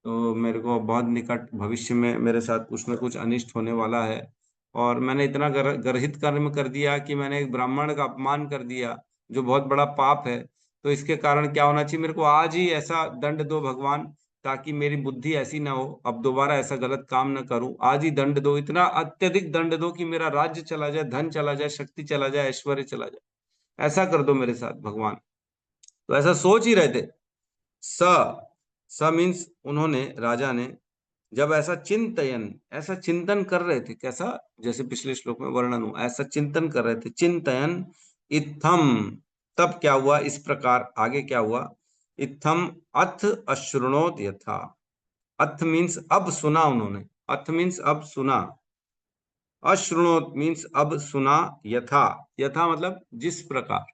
तो मेरे को बहुत निकट भविष्य में मेरे साथ कुछ न कुछ अनिष्ट होने वाला है। और मैंने इतना गर्हित कर्म कर दिया कि मैंने एक ब्राह्मण का अपमान कर दिया, जो बहुत बड़ा पाप है। तो इसके कारण क्या होना चाहिए, मेरे को आज ही ऐसा दंड दो भगवान, ताकि मेरी बुद्धि ऐसी ना हो, अब दोबारा ऐसा गलत काम ना करूं। आज ही दंड दो, इतना अत्यधिक दंड दो कि मेरा राज्य चला जाए, धन चला जाए, शक्ति चला जाए, ऐश्वर्य चला जाए। ऐसा कर दो मेरे साथ भगवान। तो ऐसा सोच ही रहे थे। स स मीन्स उन्होंने, राजा ने जब ऐसा चिंतन कर रहे थे, कैसा, जैसे पिछले श्लोक में वर्णन हुआ, ऐसा चिंतन कर रहे थे, चिंतन इत्थम, तब क्या हुआ, इस प्रकार, आगे क्या हुआ, इत्थम अथ अश्रुणोत यथा। अथ मीन्स अब सुना उन्होंने, अथ मीन्स अब सुना, अश्रुणोत मीन्स अब सुना, यथा, यथा मतलब जिस प्रकार,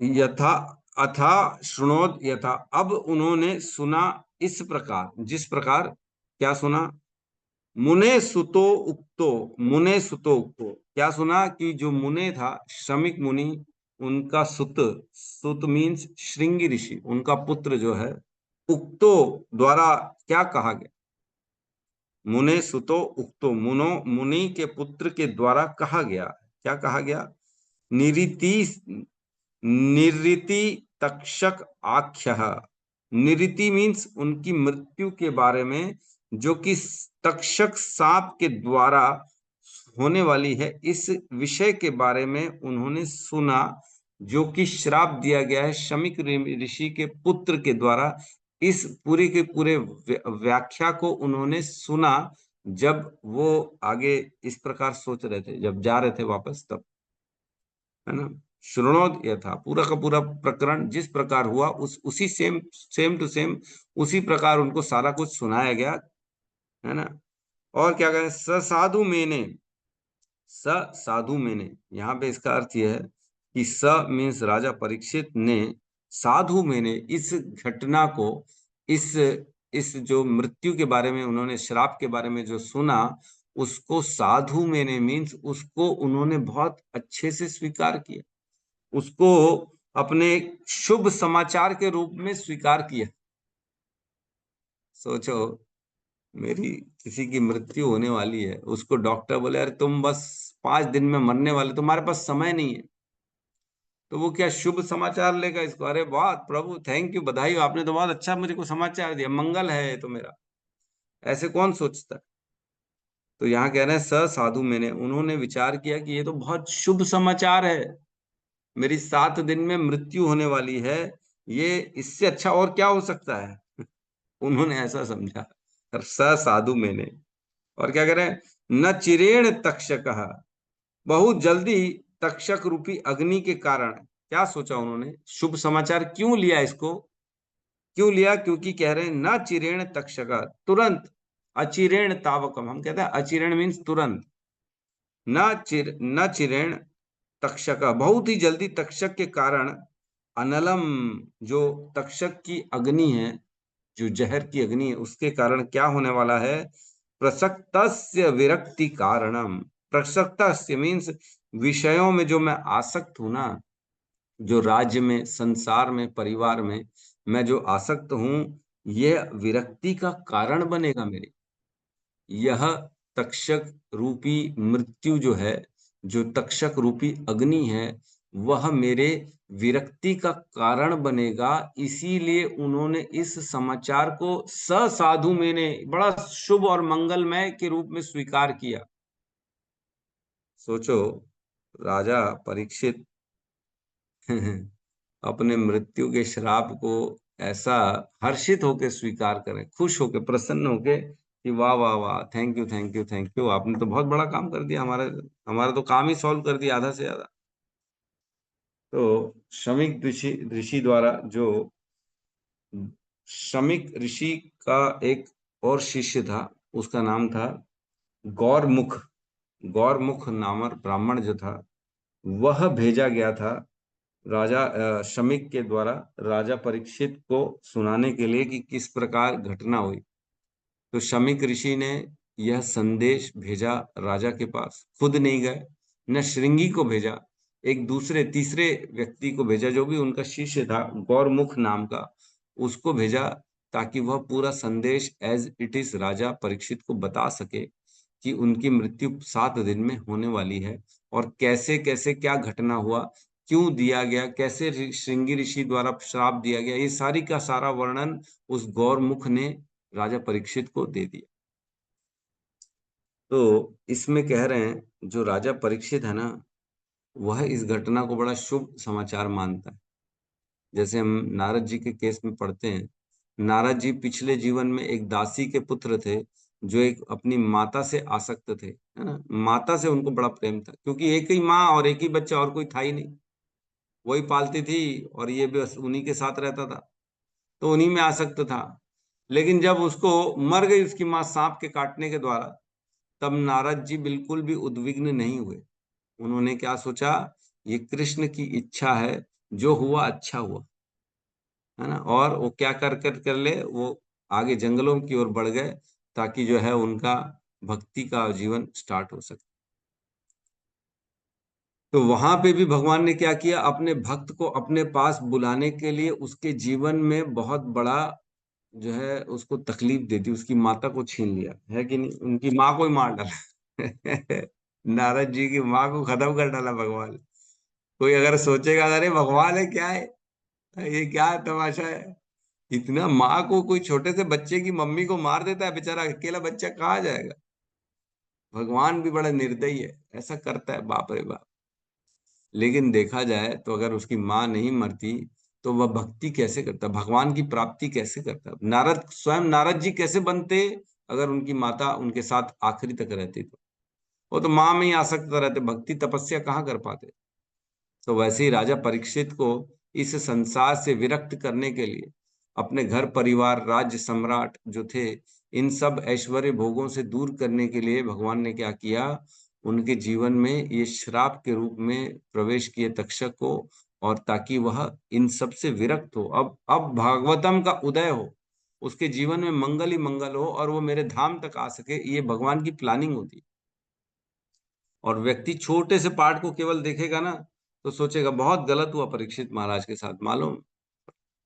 यथा, अथा श्रुणोत यथा, अब उन्होंने सुना इस प्रकार, जिस प्रकार, क्या सुना, मुने सुतो उक्तो, मुने सुतो उक्तो, क्या सुना कि जो मुने था, श्रमिक मुनि, उनका सुत, सुत मीन्स श्रृंगी ऋषि, उनका पुत्र जो है, उक्तो द्वारा क्या कहा गया, मुने सुतो उक्तो, मुनि के पुत्र के द्वारा कहा गया, क्या कहा गया, निरीति, निरीति तक्षक आख्य। निरीति मीन्स उनकी मृत्यु के बारे में, जो कि तक्षक सांप के द्वारा होने वाली है, इस विषय के बारे में उन्होंने सुना, जो कि श्राप दिया गया है शमिक ऋषि के पुत्र के द्वारा। इस पूरे के पूरे व्याख्या को उन्होंने सुना, जब वो आगे इस प्रकार सोच रहे थे, जब जा रहे थे वापस, तब, है ना। श्रृणोद यथा, पूरा का पूरा प्रकरण जिस प्रकार हुआ, उसी सेम टू सेम उसी प्रकार उनको सारा कुछ सुनाया गया, है ना। और क्या कहें, स साधु मैंने, स साधु मैंने, यहाँ पे इसका अर्थ यह है कि स मीन्स राजा परीक्षित ने, साधु मैंने, इस घटना को, इस जो मृत्यु के बारे में उन्होंने, श्राप के बारे में जो सुना, उसको साधु मैंने मीन्स उसको उन्होंने बहुत अच्छे से स्वीकार किया, उसको अपने शुभ समाचार के रूप में स्वीकार किया। सोचो, मेरी किसी की मृत्यु होने वाली है, उसको डॉक्टर बोले अरे तुम बस 5 दिन में मरने वाले, तुम्हारे पास समय नहीं है, तो वो क्या शुभ समाचार लेगा इसको, अरे वाह प्रभु, थैंक यू, बधाई हो, आपने तो बहुत अच्छा मुझे को समाचार दिया, मंगल है तो मेरा, ऐसे कौन सोचता है। तो यहाँ कह रहे हैं स साधु मैंने, उन्होंने विचार किया कि ये तो बहुत शुभ समाचार है, मेरी 7 दिन में मृत्यु होने वाली है, ये इससे अच्छा और क्या हो सकता है। उन्होंने ऐसा समझा, स साधु मैंने। और क्या कह रहे हैं, न चिरेण तक्षक, बहुत जल्दी तक्षक रूपी अग्नि के कारण, क्या सोचा उन्होंने, शुभ समाचार क्यों लिया इसको, क्यों लिया, क्योंकि कह रहे हैं न चिरेण तक्षक, तुरंत, अचिरेण तावकम, हम कहते हैं अचिरेण मीन्स तुरंत, न चिरेण तक्षक, बहुत ही जल्दी तक्षक के कारण, अनलम, जो तक्षक की अग्नि है, जो जहर की अग्नि है, उसके कारण क्या होने वाला है, प्रसक्तस्य विरक्ति कारणम, प्रसक्तस्य मीन्स विषयों में जो मैं आसक्त हूं ना, जो राज्य में, संसार में, परिवार में मैं जो आसक्त हूं, यह विरक्ति का कारण बनेगा मेरे। यह तक्षक रूपी मृत्यु जो है, जो तक्षक रूपी अग्नि है, वह मेरे विरक्ति का कारण बनेगा, इसीलिए उन्होंने इस समाचार को ससाधु मैंने बड़ा शुभ और मंगलमय के रूप में स्वीकार किया। सोचो, राजा परीक्षित अपने मृत्यु के श्राप को ऐसा हर्षित होकर स्वीकार करें, खुश होकर, प्रसन्न होकर कि वाह वाह वाह, thank you thank you thank you, आपने तो बहुत बड़ा काम कर दिया, हमारा हमारा तो काम ही सॉल्व कर दिया आधा से ज्यादा। तो शमिक ऋषि ऋषि द्वारा, जो शमिक ऋषि का एक और शिष्य था, उसका नाम था गौरमुख। गौरमुख नामक ब्राह्मण जो था, वह भेजा गया था राजा शमीक के द्वारा राजा परीक्षित को सुनाने के लिए कि किस प्रकार घटना हुई। तो शमीक ऋषि ने यह संदेश भेजा राजा के पास, खुद नहीं गए, न श्रृंगी को भेजा, एक दूसरे तीसरे व्यक्ति को भेजा जो भी उनका शिष्य था गौरमुख नाम का, उसको भेजा, ताकि वह पूरा संदेश एज इट इज राजा परीक्षित को बता सके कि उनकी मृत्यु 7 दिन में होने वाली है, और कैसे कैसे क्या घटना हुआ, क्यों दिया गया, कैसे श्रृंगी ऋषि द्वारा श्राप दिया गया, ये सारी का सारा वर्णन उस गौरमुख ने राजा परीक्षित को दे दिया। तो इसमें कह रहे हैं जो राजा परीक्षित है ना, वह इस घटना को बड़ा शुभ समाचार मानता है। जैसे हम नारद जी के केस में पढ़ते हैं, नारद जी पिछले जीवन में एक दासी के पुत्र थे, जो एक अपनी माता से आसक्त थे, है ना। माता से उनको बड़ा प्रेम था, क्योंकि एक ही माँ और एक ही बच्चा, और कोई था ही नहीं, वही पालती थी और ये बस उन्हीं के साथ रहता था, तो उन्हीं में आसक्त था। लेकिन जब उसको मर गई उसकी माँ सांप के काटने के द्वारा, तब नारद जी बिल्कुल भी उद्विग्न नहीं हुए। उन्होंने क्या सोचा, ये कृष्ण की इच्छा है, जो हुआ अच्छा हुआ, है ना। और वो क्या कर ले, वो आगे जंगलों की ओर बढ़ गए, ताकि जो है उनका भक्ति का जीवन स्टार्ट हो सके। तो वहां पे भी भगवान ने क्या किया, अपने भक्त को अपने पास बुलाने के लिए उसके जीवन में बहुत बड़ा जो है उसको तकलीफ दे दी, उसकी माता को छीन लिया, है कि नहीं, उनकी माँ को ही मार डाला। नारद जी की माँ को खत्म कर डाला भगवान। कोई अगर सोचेगा अरे भगवान है क्या है, ये क्या तमाशा है, इतना माँ को, कोई छोटे से बच्चे की मम्मी को मार देता है, बेचारा अकेला बच्चा कहाँ जाएगा। भगवान भी बड़ा निर्दयी है, ऐसा करता है, बाप रे बाप। लेकिन देखा जाए तो अगर उसकी माँ नहीं मरती तो वह भक्ति कैसे करता, भगवान की प्राप्ति कैसे करता, नारद स्वयं नारद जी कैसे बनते अगर उनकी माता उनके साथ आखिरी तक रहती। तो वो तो माँ में ही आसक्त रहते, भक्ति तपस्या कहाँ कर पाते। तो वैसे ही राजा परीक्षित को इस संसार से विरक्त करने के लिए, अपने घर परिवार राज्य सम्राट जो थे, इन सब ऐश्वर्य भोगों से दूर करने के लिए भगवान ने क्या किया, उनके जीवन में ये श्राप के रूप में प्रवेश किए तक्षक को, और ताकि वह इन सब से विरक्त हो, अब भागवतम का उदय हो, उसके जीवन में मंगल ही मंगल हो, और वो मेरे धाम तक आ सके, ये भगवान की प्लानिंग होती है। और व्यक्ति छोटे से पार्ट को केवल देखेगा ना, तो सोचेगा बहुत गलत हुआ परीक्षित महाराज के साथ, मालूम,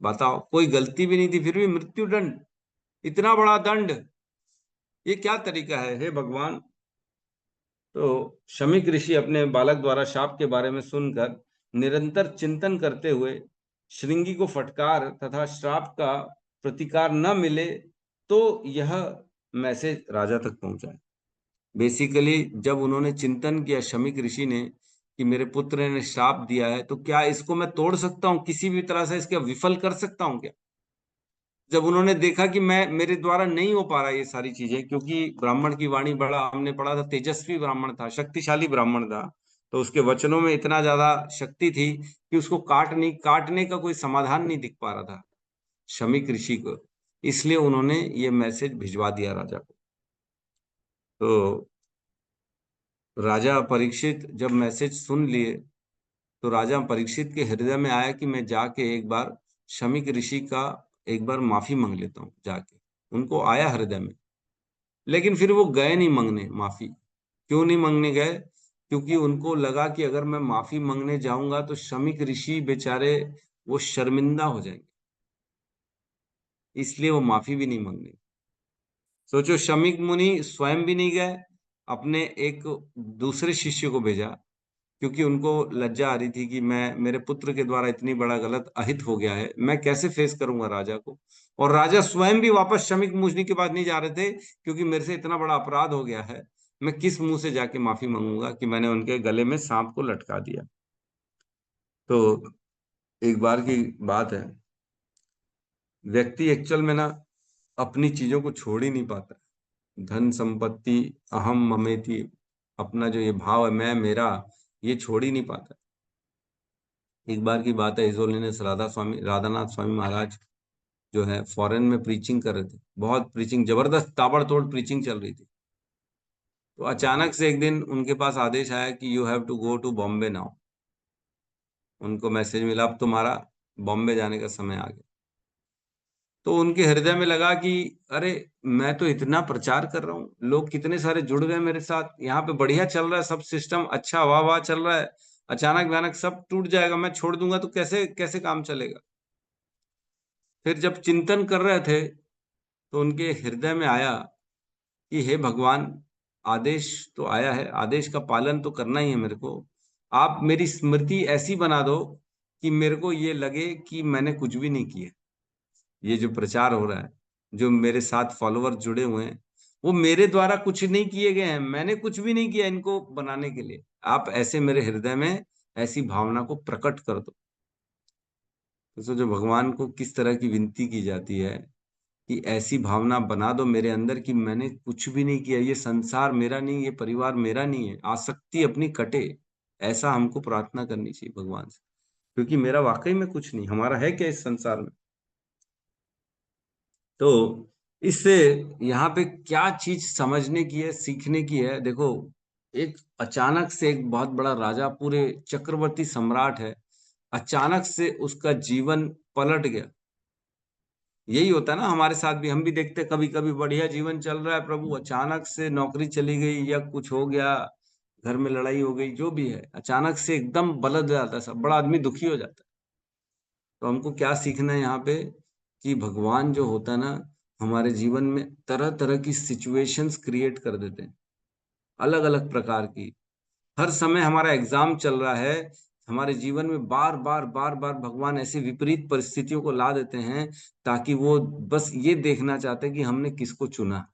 बताओ कोई गलती भी नहीं थी फिर भी मृत्यु दंड, इतना बड़ा दंड, ये क्या तरीका है, हे भगवान। तो शमीक ऋषि अपने बालक द्वारा शाप के बारे में सुनकर निरंतर चिंतन करते हुए श्रृंगी को फटकार तथा श्राप का प्रतिकार न मिले, तो यह मैसेज राजा तक पहुंचा। बेसिकली जब उन्होंने चिंतन किया शमीक ऋषि ने कि मेरे पुत्र ने श्राप दिया है, तो क्या इसको मैं तोड़ सकता हूँ, किसी भी तरह से इसका विफल कर सकता हूँ क्या। जब उन्होंने देखा कि मैं, मेरे द्वारा नहीं हो पा रहा ये सारी चीजें, क्योंकि ब्राह्मण की वाणी, बड़ा हमने पढ़ा था, तेजस्वी ब्राह्मण था, शक्तिशाली ब्राह्मण था, तो उसके वचनों में इतना ज्यादा शक्ति थी कि उसको काटने का कोई समाधान नहीं दिख पा रहा था शमीक ऋषि को। इसलिए उन्होंने ये मैसेज भिजवा दिया राजा को। तो राजा परीक्षित जब मैसेज सुन लिए, तो राजा परीक्षित के हृदय में आया कि मैं जाके एक बार शमीक ऋषि का एक बार माफी मांग लेता हूँ जाके। उनको आया हृदय में, लेकिन फिर वो गए नहीं मांगने माफी। क्यों नहीं मांगने गए, क्योंकि उनको लगा कि अगर मैं माफी मांगने जाऊंगा तो शमीक ऋषि बेचारे वो शर्मिंदा हो जाएंगे, इसलिए वो माफी भी नहीं मांगने। सोचो, शमीक मुनि स्वयं भी नहीं गए, अपने एक दूसरे शिष्य को भेजा, क्योंकि उनको लज्जा आ रही थी कि मैं, मेरे पुत्र के द्वारा इतनी बड़ा गलत अहित हो गया है, मैं कैसे फेस करूंगा राजा को। और राजा स्वयं भी वापस शमीक मुनि के पास नहीं जा रहे थे, क्योंकि मेरे से इतना बड़ा अपराध हो गया है, मैं किस मुंह से जाके माफी मांगूंगा कि मैंने उनके गले में सांप को लटका दिया। तो एक बार की बात है, व्यक्ति एक्चुअल में ना अपनी चीजों को छोड़ ही नहीं पाता, धन संपत्ति, अहम ममेति, अपना जो ये भाव है मैं मेरा, ये छोड़ ही नहीं पाता। एक बार की बात है, हिज होलीनेस राधानाथ स्वामी महाराज जो है फॉरेन में प्रीचिंग कर रहे थे, बहुत प्रीचिंग, जबरदस्त ताबड़तोड़ प्रीचिंग चल रही थी। तो अचानक से एक दिन उनके पास आदेश आया कि you have to go to Bombay now. उनको मैसेज मिला अब तुम्हारा बॉम्बे जाने का समय आ गया। तो उनके हृदय में लगा कि अरे मैं तो इतना प्रचार कर रहा हूँ, लोग कितने सारे जुड़ गए मेरे साथ, यहाँ पे बढ़िया चल रहा है, सब सिस्टम अच्छा वाह वाह चल रहा है, अचानक भयानक सब टूट जाएगा, मैं छोड़ दूंगा तो कैसे कैसे काम चलेगा। फिर जब चिंतन कर रहे थे तो उनके हृदय में आया कि हे भगवान, आदेश तो आया है, आदेश का पालन तो करना ही है मेरे को। आप मेरी स्मृति ऐसी बना दो कि मेरे को ये लगे कि मैंने कुछ भी नहीं किया। ये जो प्रचार हो रहा है, जो मेरे साथ फॉलोवर जुड़े हुए हैं, वो मेरे द्वारा कुछ नहीं किए गए हैं, मैंने कुछ भी नहीं किया इनको बनाने के लिए। आप ऐसे मेरे हृदय में ऐसी भावना को प्रकट कर दो। तो सोचो भगवान को किस तरह की विनती की जाती है कि ऐसी भावना बना दो मेरे अंदर कि मैंने कुछ भी नहीं किया, ये संसार मेरा नहीं, ये परिवार मेरा नहीं है, आसक्ति अपनी कटे। ऐसा हमको प्रार्थना करनी चाहिए भगवान से, क्योंकि मेरा वाकई में कुछ नहीं, हमारा है क्या इस संसार में। तो इससे यहाँ पे क्या चीज समझने की है, सीखने की है। देखो, एक अचानक से एक बहुत बड़ा राजा, पूरे चक्रवर्ती सम्राट है, अचानक से उसका जीवन पलट गया। यही होता है ना हमारे साथ भी, हम भी देखते कभी कभी बढ़िया जीवन चल रहा है प्रभु, अचानक से नौकरी चली गई या कुछ हो गया, घर में लड़ाई हो गई, जो भी है, अचानक से एकदम बदल जाता है सब, बड़ा आदमी दुखी हो जाता है। तो हमको क्या सीखना है यहाँ पे कि भगवान जो होता है ना, हमारे जीवन में तरह तरह की सिचुएशंस क्रिएट कर देते हैं, अलग अलग प्रकार की। हर समय हमारा एग्जाम चल रहा है, हमारे जीवन में बार बार बार बार भगवान ऐसी विपरीत परिस्थितियों को ला देते हैं, ताकि वो बस ये देखना चाहते हैं कि हमने किसको चुना,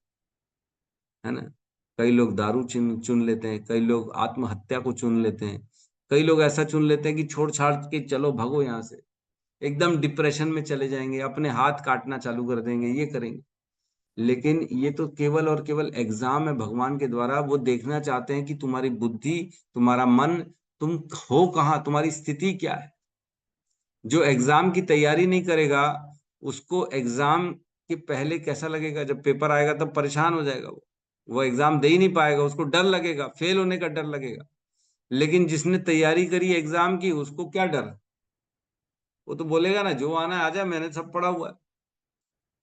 है ना। कई लोग दारू चुन चुन लेते हैं, कई लोग आत्महत्या को चुन लेते हैं, कई लोग ऐसा चुन लेते हैं कि छोड़ छाड़ के चलो भागो यहाँ से, एकदम डिप्रेशन में चले जाएंगे, अपने हाथ काटना चालू कर देंगे, ये करेंगे। लेकिन ये तो केवल और केवल एग्जाम है भगवान के द्वारा, वो देखना चाहते हैं कि तुम्हारी बुद्धि, तुम्हारा मन, तुम हो कहाँ, तुम्हारी स्थिति क्या है। जो एग्जाम की तैयारी नहीं करेगा, उसको एग्जाम के पहले कैसा लगेगा, जब पेपर आएगा तब परेशान हो जाएगा, वो एग्जाम दे ही नहीं पाएगा, उसको डर लगेगा, फेल होने का डर लगेगा। लेकिन जिसने तैयारी करी एग्जाम की, उसको क्या डर, वो तो बोलेगा ना जो आना है आजा, मैंने सब पढ़ा हुआ है।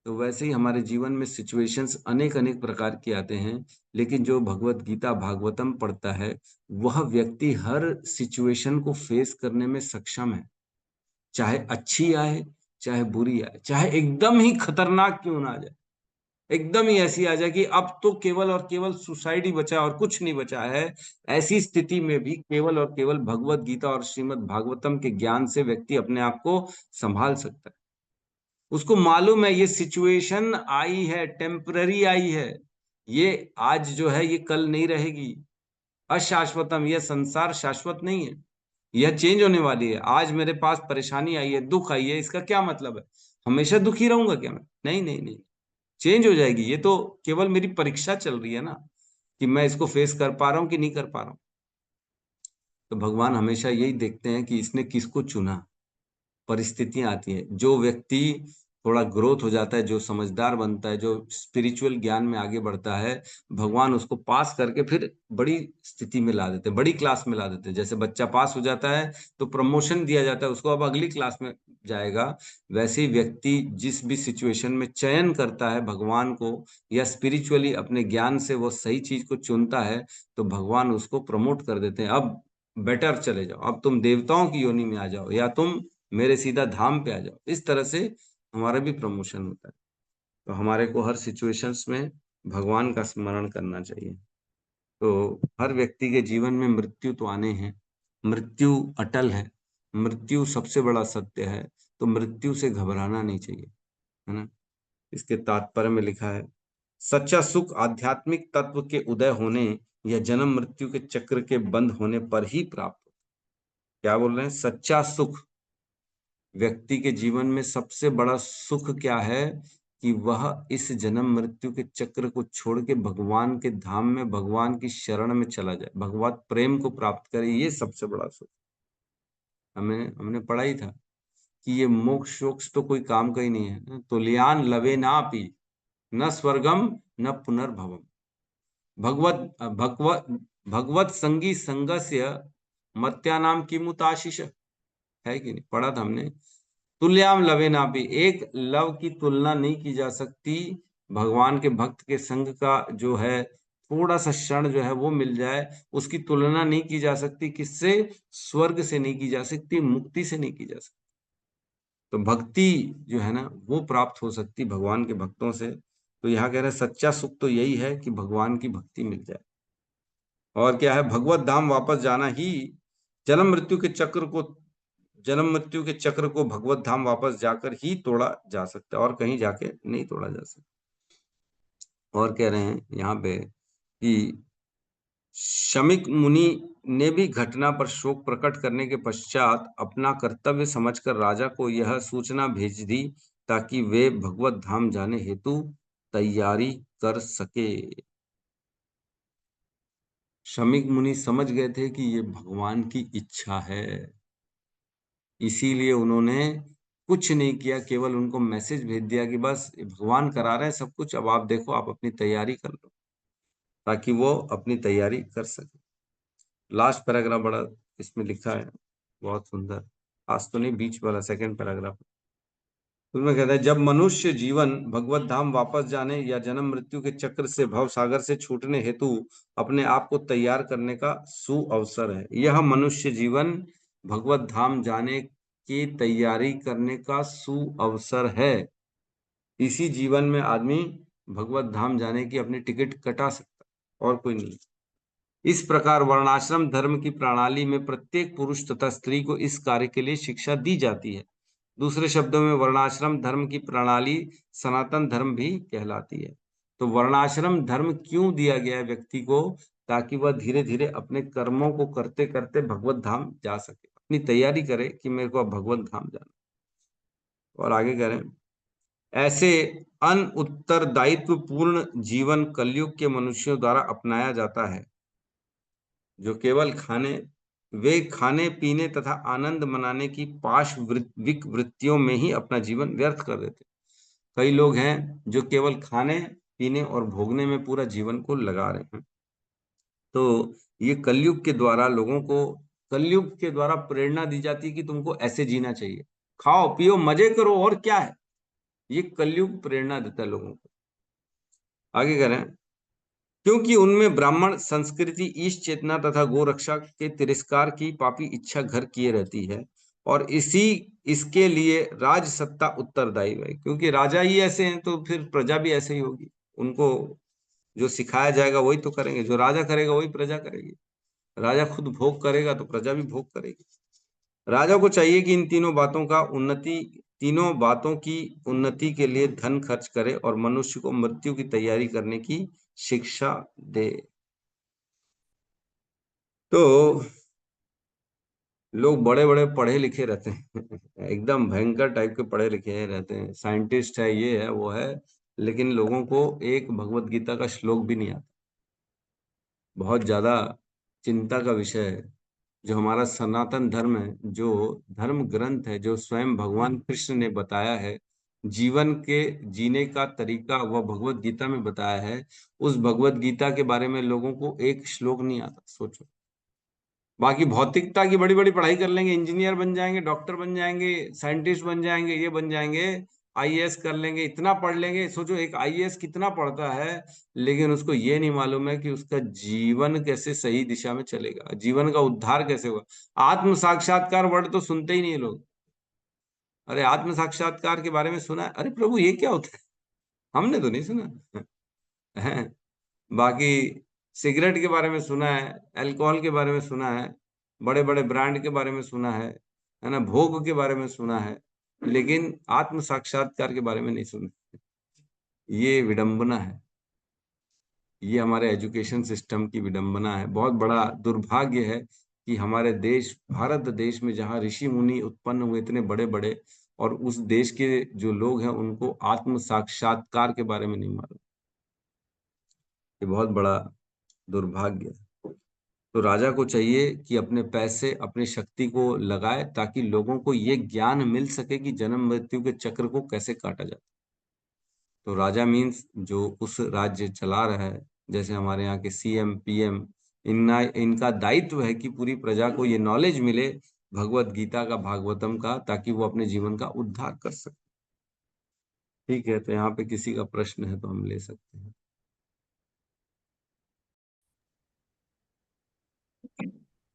तो वैसे ही हमारे जीवन में सिचुएशंस अनेक अनेक प्रकार के आते हैं, लेकिन जो भगवत गीता भागवतम पढ़ता है, वह व्यक्ति हर सिचुएशन को फेस करने में सक्षम है। चाहे अच्छी आए, चाहे बुरी आए, चाहे एकदम ही खतरनाक क्यों ना आ जाए, एकदम ही ऐसी आ जाए कि अब तो केवल और केवल सुसाइड ही बचा है और कुछ नहीं बचा है, ऐसी स्थिति में भी केवल और केवल भगवत गीता और श्रीमद् भागवतम के ज्ञान से व्यक्ति अपने आप को संभाल सकता है। उसको मालूम है ये सिचुएशन आई है, टेम्पररी आई है, ये आज जो है ये कल नहीं रहेगी, अशाश्वतम, यह संसार शाश्वत नहीं है, यह चेंज होने वाली है। आज मेरे पास परेशानी आई है, दुख आई है, इसका क्या मतलब है हमेशा दुखी रहूंगा क्या मैं? नहीं नहीं नहीं, चेंज हो जाएगी। ये तो केवल मेरी परीक्षा चल रही है ना, कि मैं इसको फेस कर पा रहा हूँ कि नहीं कर पा रहा हूँ। तो भगवान हमेशा यही देखते हैं कि इसने किसको चुना। परिस्थितियां आती है, जो व्यक्ति थोड़ा ग्रोथ हो जाता है, जो समझदार बनता है, जो स्पिरिचुअल ज्ञान में आगे बढ़ता है, भगवान उसको पास करके फिर बड़ी स्थिति में ला देते हैं, बड़ी क्लास में ला देते हैं। जैसे बच्चा पास हो जाता है तो प्रमोशन दिया जाता है उसको, अब अगली क्लास में जाएगा। वैसे ही व्यक्ति जिस भी सिचुएशन में चयन करता है भगवान को, या स्पिरिचुअली अपने ज्ञान से वो सही चीज को चुनता है, तो भगवान उसको प्रमोट कर देते हैं। अब बेटर चले जाओ, अब तुम देवताओं की योनि में आ जाओ, या तुम मेरे सीधा धाम पे आ जाओ। इस तरह से हमारा भी प्रमोशन होता है। तो हमारे को हर सिचुएशंस में भगवान का स्मरण करना चाहिए। तो हर व्यक्ति के जीवन में मृत्यु तो आने हैं, मृत्यु अटल है, मृत्यु सबसे बड़ा सत्य है, तो मृत्यु से घबराना नहीं चाहिए, है ना। इसके तात्पर्य में लिखा है, सच्चा सुख आध्यात्मिक तत्व के उदय होने या जन्म मृत्यु के चक्र के बंद होने पर ही प्राप्त होता है। क्या बोल रहे हैं? सच्चा सुख, व्यक्ति के जीवन में सबसे बड़ा सुख क्या है कि वह इस जन्म मृत्यु के चक्र को छोड़ के भगवान के धाम में, भगवान की शरण में चला जाए, भगवत प्रेम को प्राप्त करे, ये सबसे बड़ा सुख। हमने पढ़ा ही था कि ये मोक्ष शोक्ष तो कोई काम का ही नहीं है। तुल्यान लवे नापि न स्वर्गम न पुनर्भवम भगवत भगवत भगवत संगी संगस्य मत्यानाम किमुताशिष, है कि नहीं? पढ़ा था हमने। तुल्याम लवे नापि, एक लव की तुलना नहीं की जा सकती भगवान के भक्त के संग का जो है थोड़ा सा क्षण जो है वो मिल जाए, उसकी तुलना नहीं की जा सकती किससे? स्वर्ग से नहीं की जा सकती, मुक्ति से नहीं की जा सकती। तो भक्ति जो है ना वो प्राप्त हो सकती भगवान के भक्तों से। तो यहाँ कह रहे हैं सच्चा सुख तो यही है कि भगवान की भक्ति मिल जाए। और क्या है? भगवत धाम वापस जाना ही जन्म मृत्यु के चक्र को, जन्म मृत्यु के चक्र को भगवत धाम वापस जाकर ही तोड़ा जा सकता है, और कहीं जाके नहीं तोड़ा जा सकता। और कह रहे हैं यहाँ पे कि शमीक मुनि ने भी घटना पर शोक प्रकट करने के पश्चात अपना कर्तव्य समझकर राजा को यह सूचना भेज दी ताकि वे भगवत धाम जाने हेतु तैयारी कर सके। शमीक मुनि समझ गए थे कि ये भगवान की इच्छा है, इसीलिए उन्होंने कुछ नहीं किया, केवल उनको मैसेज भेज दिया कि बस भगवान करा रहे हैं सब कुछ, अब आप देखो, आप अपनी तैयारी कर लो, ताकि वो अपनी तैयारी कर सके। लास्ट पैराग्राफ बड़ा इसमें लिखा है, बहुत सुंदर। आज तो नहीं, बीच वाला सेकंड पैराग्राफ उसमें कहता है, जब मनुष्य जीवन भगवत धाम वापस जाने या जन्म मृत्यु के चक्र से भव सागर से छूटने हेतु अपने आप को तैयार करने का सुअवसर है। यह मनुष्य जीवन भगवत धाम जाने की तैयारी करने का सुअवसर है। इसी जीवन में आदमी भगवत धाम जाने की अपनी टिकट कटा सकता है, और कोई नहीं। इस प्रकार वर्णाश्रम धर्म की प्रणाली में प्रत्येक पुरुष तथा स्त्री को इस कार्य के लिए शिक्षा दी जाती है। दूसरे शब्दों में वर्णाश्रम धर्म की प्रणाली सनातन धर्म भी कहलाती है। तो वर्णाश्रम धर्म क्यों दिया गया है व्यक्ति को? ताकि वह धीरे धीरे अपने कर्मों को करते करते भगवत धाम जा सके, अपनी तैयारी करे कि मेरे को अब भगवत धाम जाना। और आगे कह रहे हैं, ऐसे अन उत्तरदायित्व पूर्ण जीवन कलयुग के मनुष्यों द्वारा अपनाया जाता है, जो केवल खाने पीने तथा आनंद मनाने की पाशविक वृत्तियों में ही अपना जीवन व्यर्थ कर देते। कई लोग हैं जो केवल खाने पीने और भोगने में पूरा जीवन को लगा रहे हैं। तो ये कलयुग के द्वारा लोगों को, कलयुग के द्वारा प्रेरणा दी जाती है कि तुमको ऐसे जीना चाहिए, खाओ पियो मजे करो, और क्या है। ये कलयुग प्रेरणा देता है लोगों को। आगे कह रहे हैं, क्योंकि उनमें ब्राह्मण संस्कृति, ईश चेतना तथा गोरक्षा के तिरस्कार की पापी इच्छा घर किए रहती है, और इसके लिए राज सत्ता उत्तरदायी है। क्योंकि राजा ही ऐसे हैं तो फिर प्रजा भी ऐसे ही होगी। उनको जो सिखाया जाएगा वही तो करेंगे, जो राजा करेगा वही प्रजा करेगी। राजा खुद भोग करेगा तो प्रजा भी भोग करेगी। राजा को चाहिए कि इन तीनों बातों की उन्नति के लिए धन खर्च करे और मनुष्य को मृत्यु की तैयारी करने की शिक्षा दे। तो लोग बड़े बड़े पढ़े लिखे रहते हैं एकदम भयंकर टाइप के पढ़े लिखे रहते हैं, साइंटिस्ट है, ये है वो है, लेकिन लोगों को एक भगवत गीता का श्लोक भी नहीं आता। बहुत ज्यादा चिंता का विषय है। जो हमारा सनातन धर्म है, जो धर्म ग्रंथ है, जो स्वयं भगवान कृष्ण ने बताया है, जीवन के जीने का तरीका वह भगवत गीता में बताया है, उस भगवत गीता के बारे में लोगों को एक श्लोक नहीं आता। सोचो, बाकी भौतिकता की बड़ी बड़ी पढ़ाई कर लेंगे, इंजीनियर बन जाएंगे, डॉक्टर बन जाएंगे, साइंटिस्ट बन जाएंगे, ये बन जाएंगे, आईएएस कर लेंगे, इतना पढ़ लेंगे। सोचो एक आईएएस कितना पढ़ता है, लेकिन उसको ये नहीं मालूम है कि उसका जीवन कैसे सही दिशा में चलेगा, जीवन का उद्धार कैसे होगा। आत्म साक्षात्कार वर्ड तो सुनते ही नहीं लोग। अरे आत्म साक्षात्कार के बारे में सुना है? अरे प्रभु ये क्या होता है? हमने तो नहीं सुना है। बाकी सिगरेट के बारे में सुना है, अल्कोहल के बारे में सुना है, बड़े बड़े ब्रांड के बारे में सुना है ना, भोग के बारे में सुना है, लेकिन आत्म साक्षात्कार के बारे में नहीं सुना। ये विडंबना है, ये हमारे एजुकेशन सिस्टम की विडंबना है। बहुत बड़ा दुर्भाग्य है कि हमारे देश, भारत देश में जहाँ ऋषि मुनि उत्पन्न हुए इतने बड़े बड़े, और उस देश के जो लोग हैं उनको आत्म साक्षात्कार के बारे में नहीं मालूम। ये बहुत बड़ा दुर्भाग्य है। तो राजा को चाहिए कि अपने पैसे, अपनी शक्ति को लगाए ताकि लोगों को ये ज्ञान मिल सके कि जन्म मृत्यु के चक्र को कैसे काटा जाता है। तो राजा मीन्स जो उस राज्य चला रहा है, जैसे हमारे यहाँ के सीएम, पीएम, इनका दायित्व है कि पूरी प्रजा को ये नॉलेज मिले भगवत गीता का, भागवतम का, ताकि वो अपने जीवन का उद्धार कर सके। ठीक है, तो यहाँ पे किसी का प्रश्न है तो हम ले सकते हैं।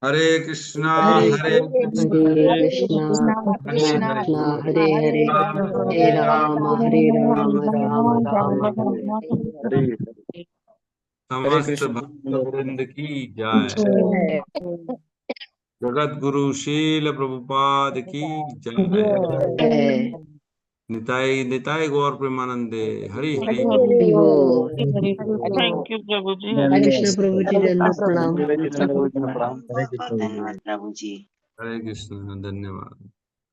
हरे कृष्णा हरे कृष्णा हरे कृष्णा कृष्णा कृष्णा हरे हरे हरे राम राम राम हरे हरे। समस्त भक्त वृंद की जय। जगत गुरु शील प्रभुपाद की जय। जय। निताई निताई गौर प्रेमानंदे। हरि हरि। हरि बोल। थैंक यू प्रभु जी। हरे कृष्ण प्रभु जी, दंडवत प्रणाम। हरे कृष्ण प्रभु जी, प्रणाम। हरे कृष्ण, धन्यवाद।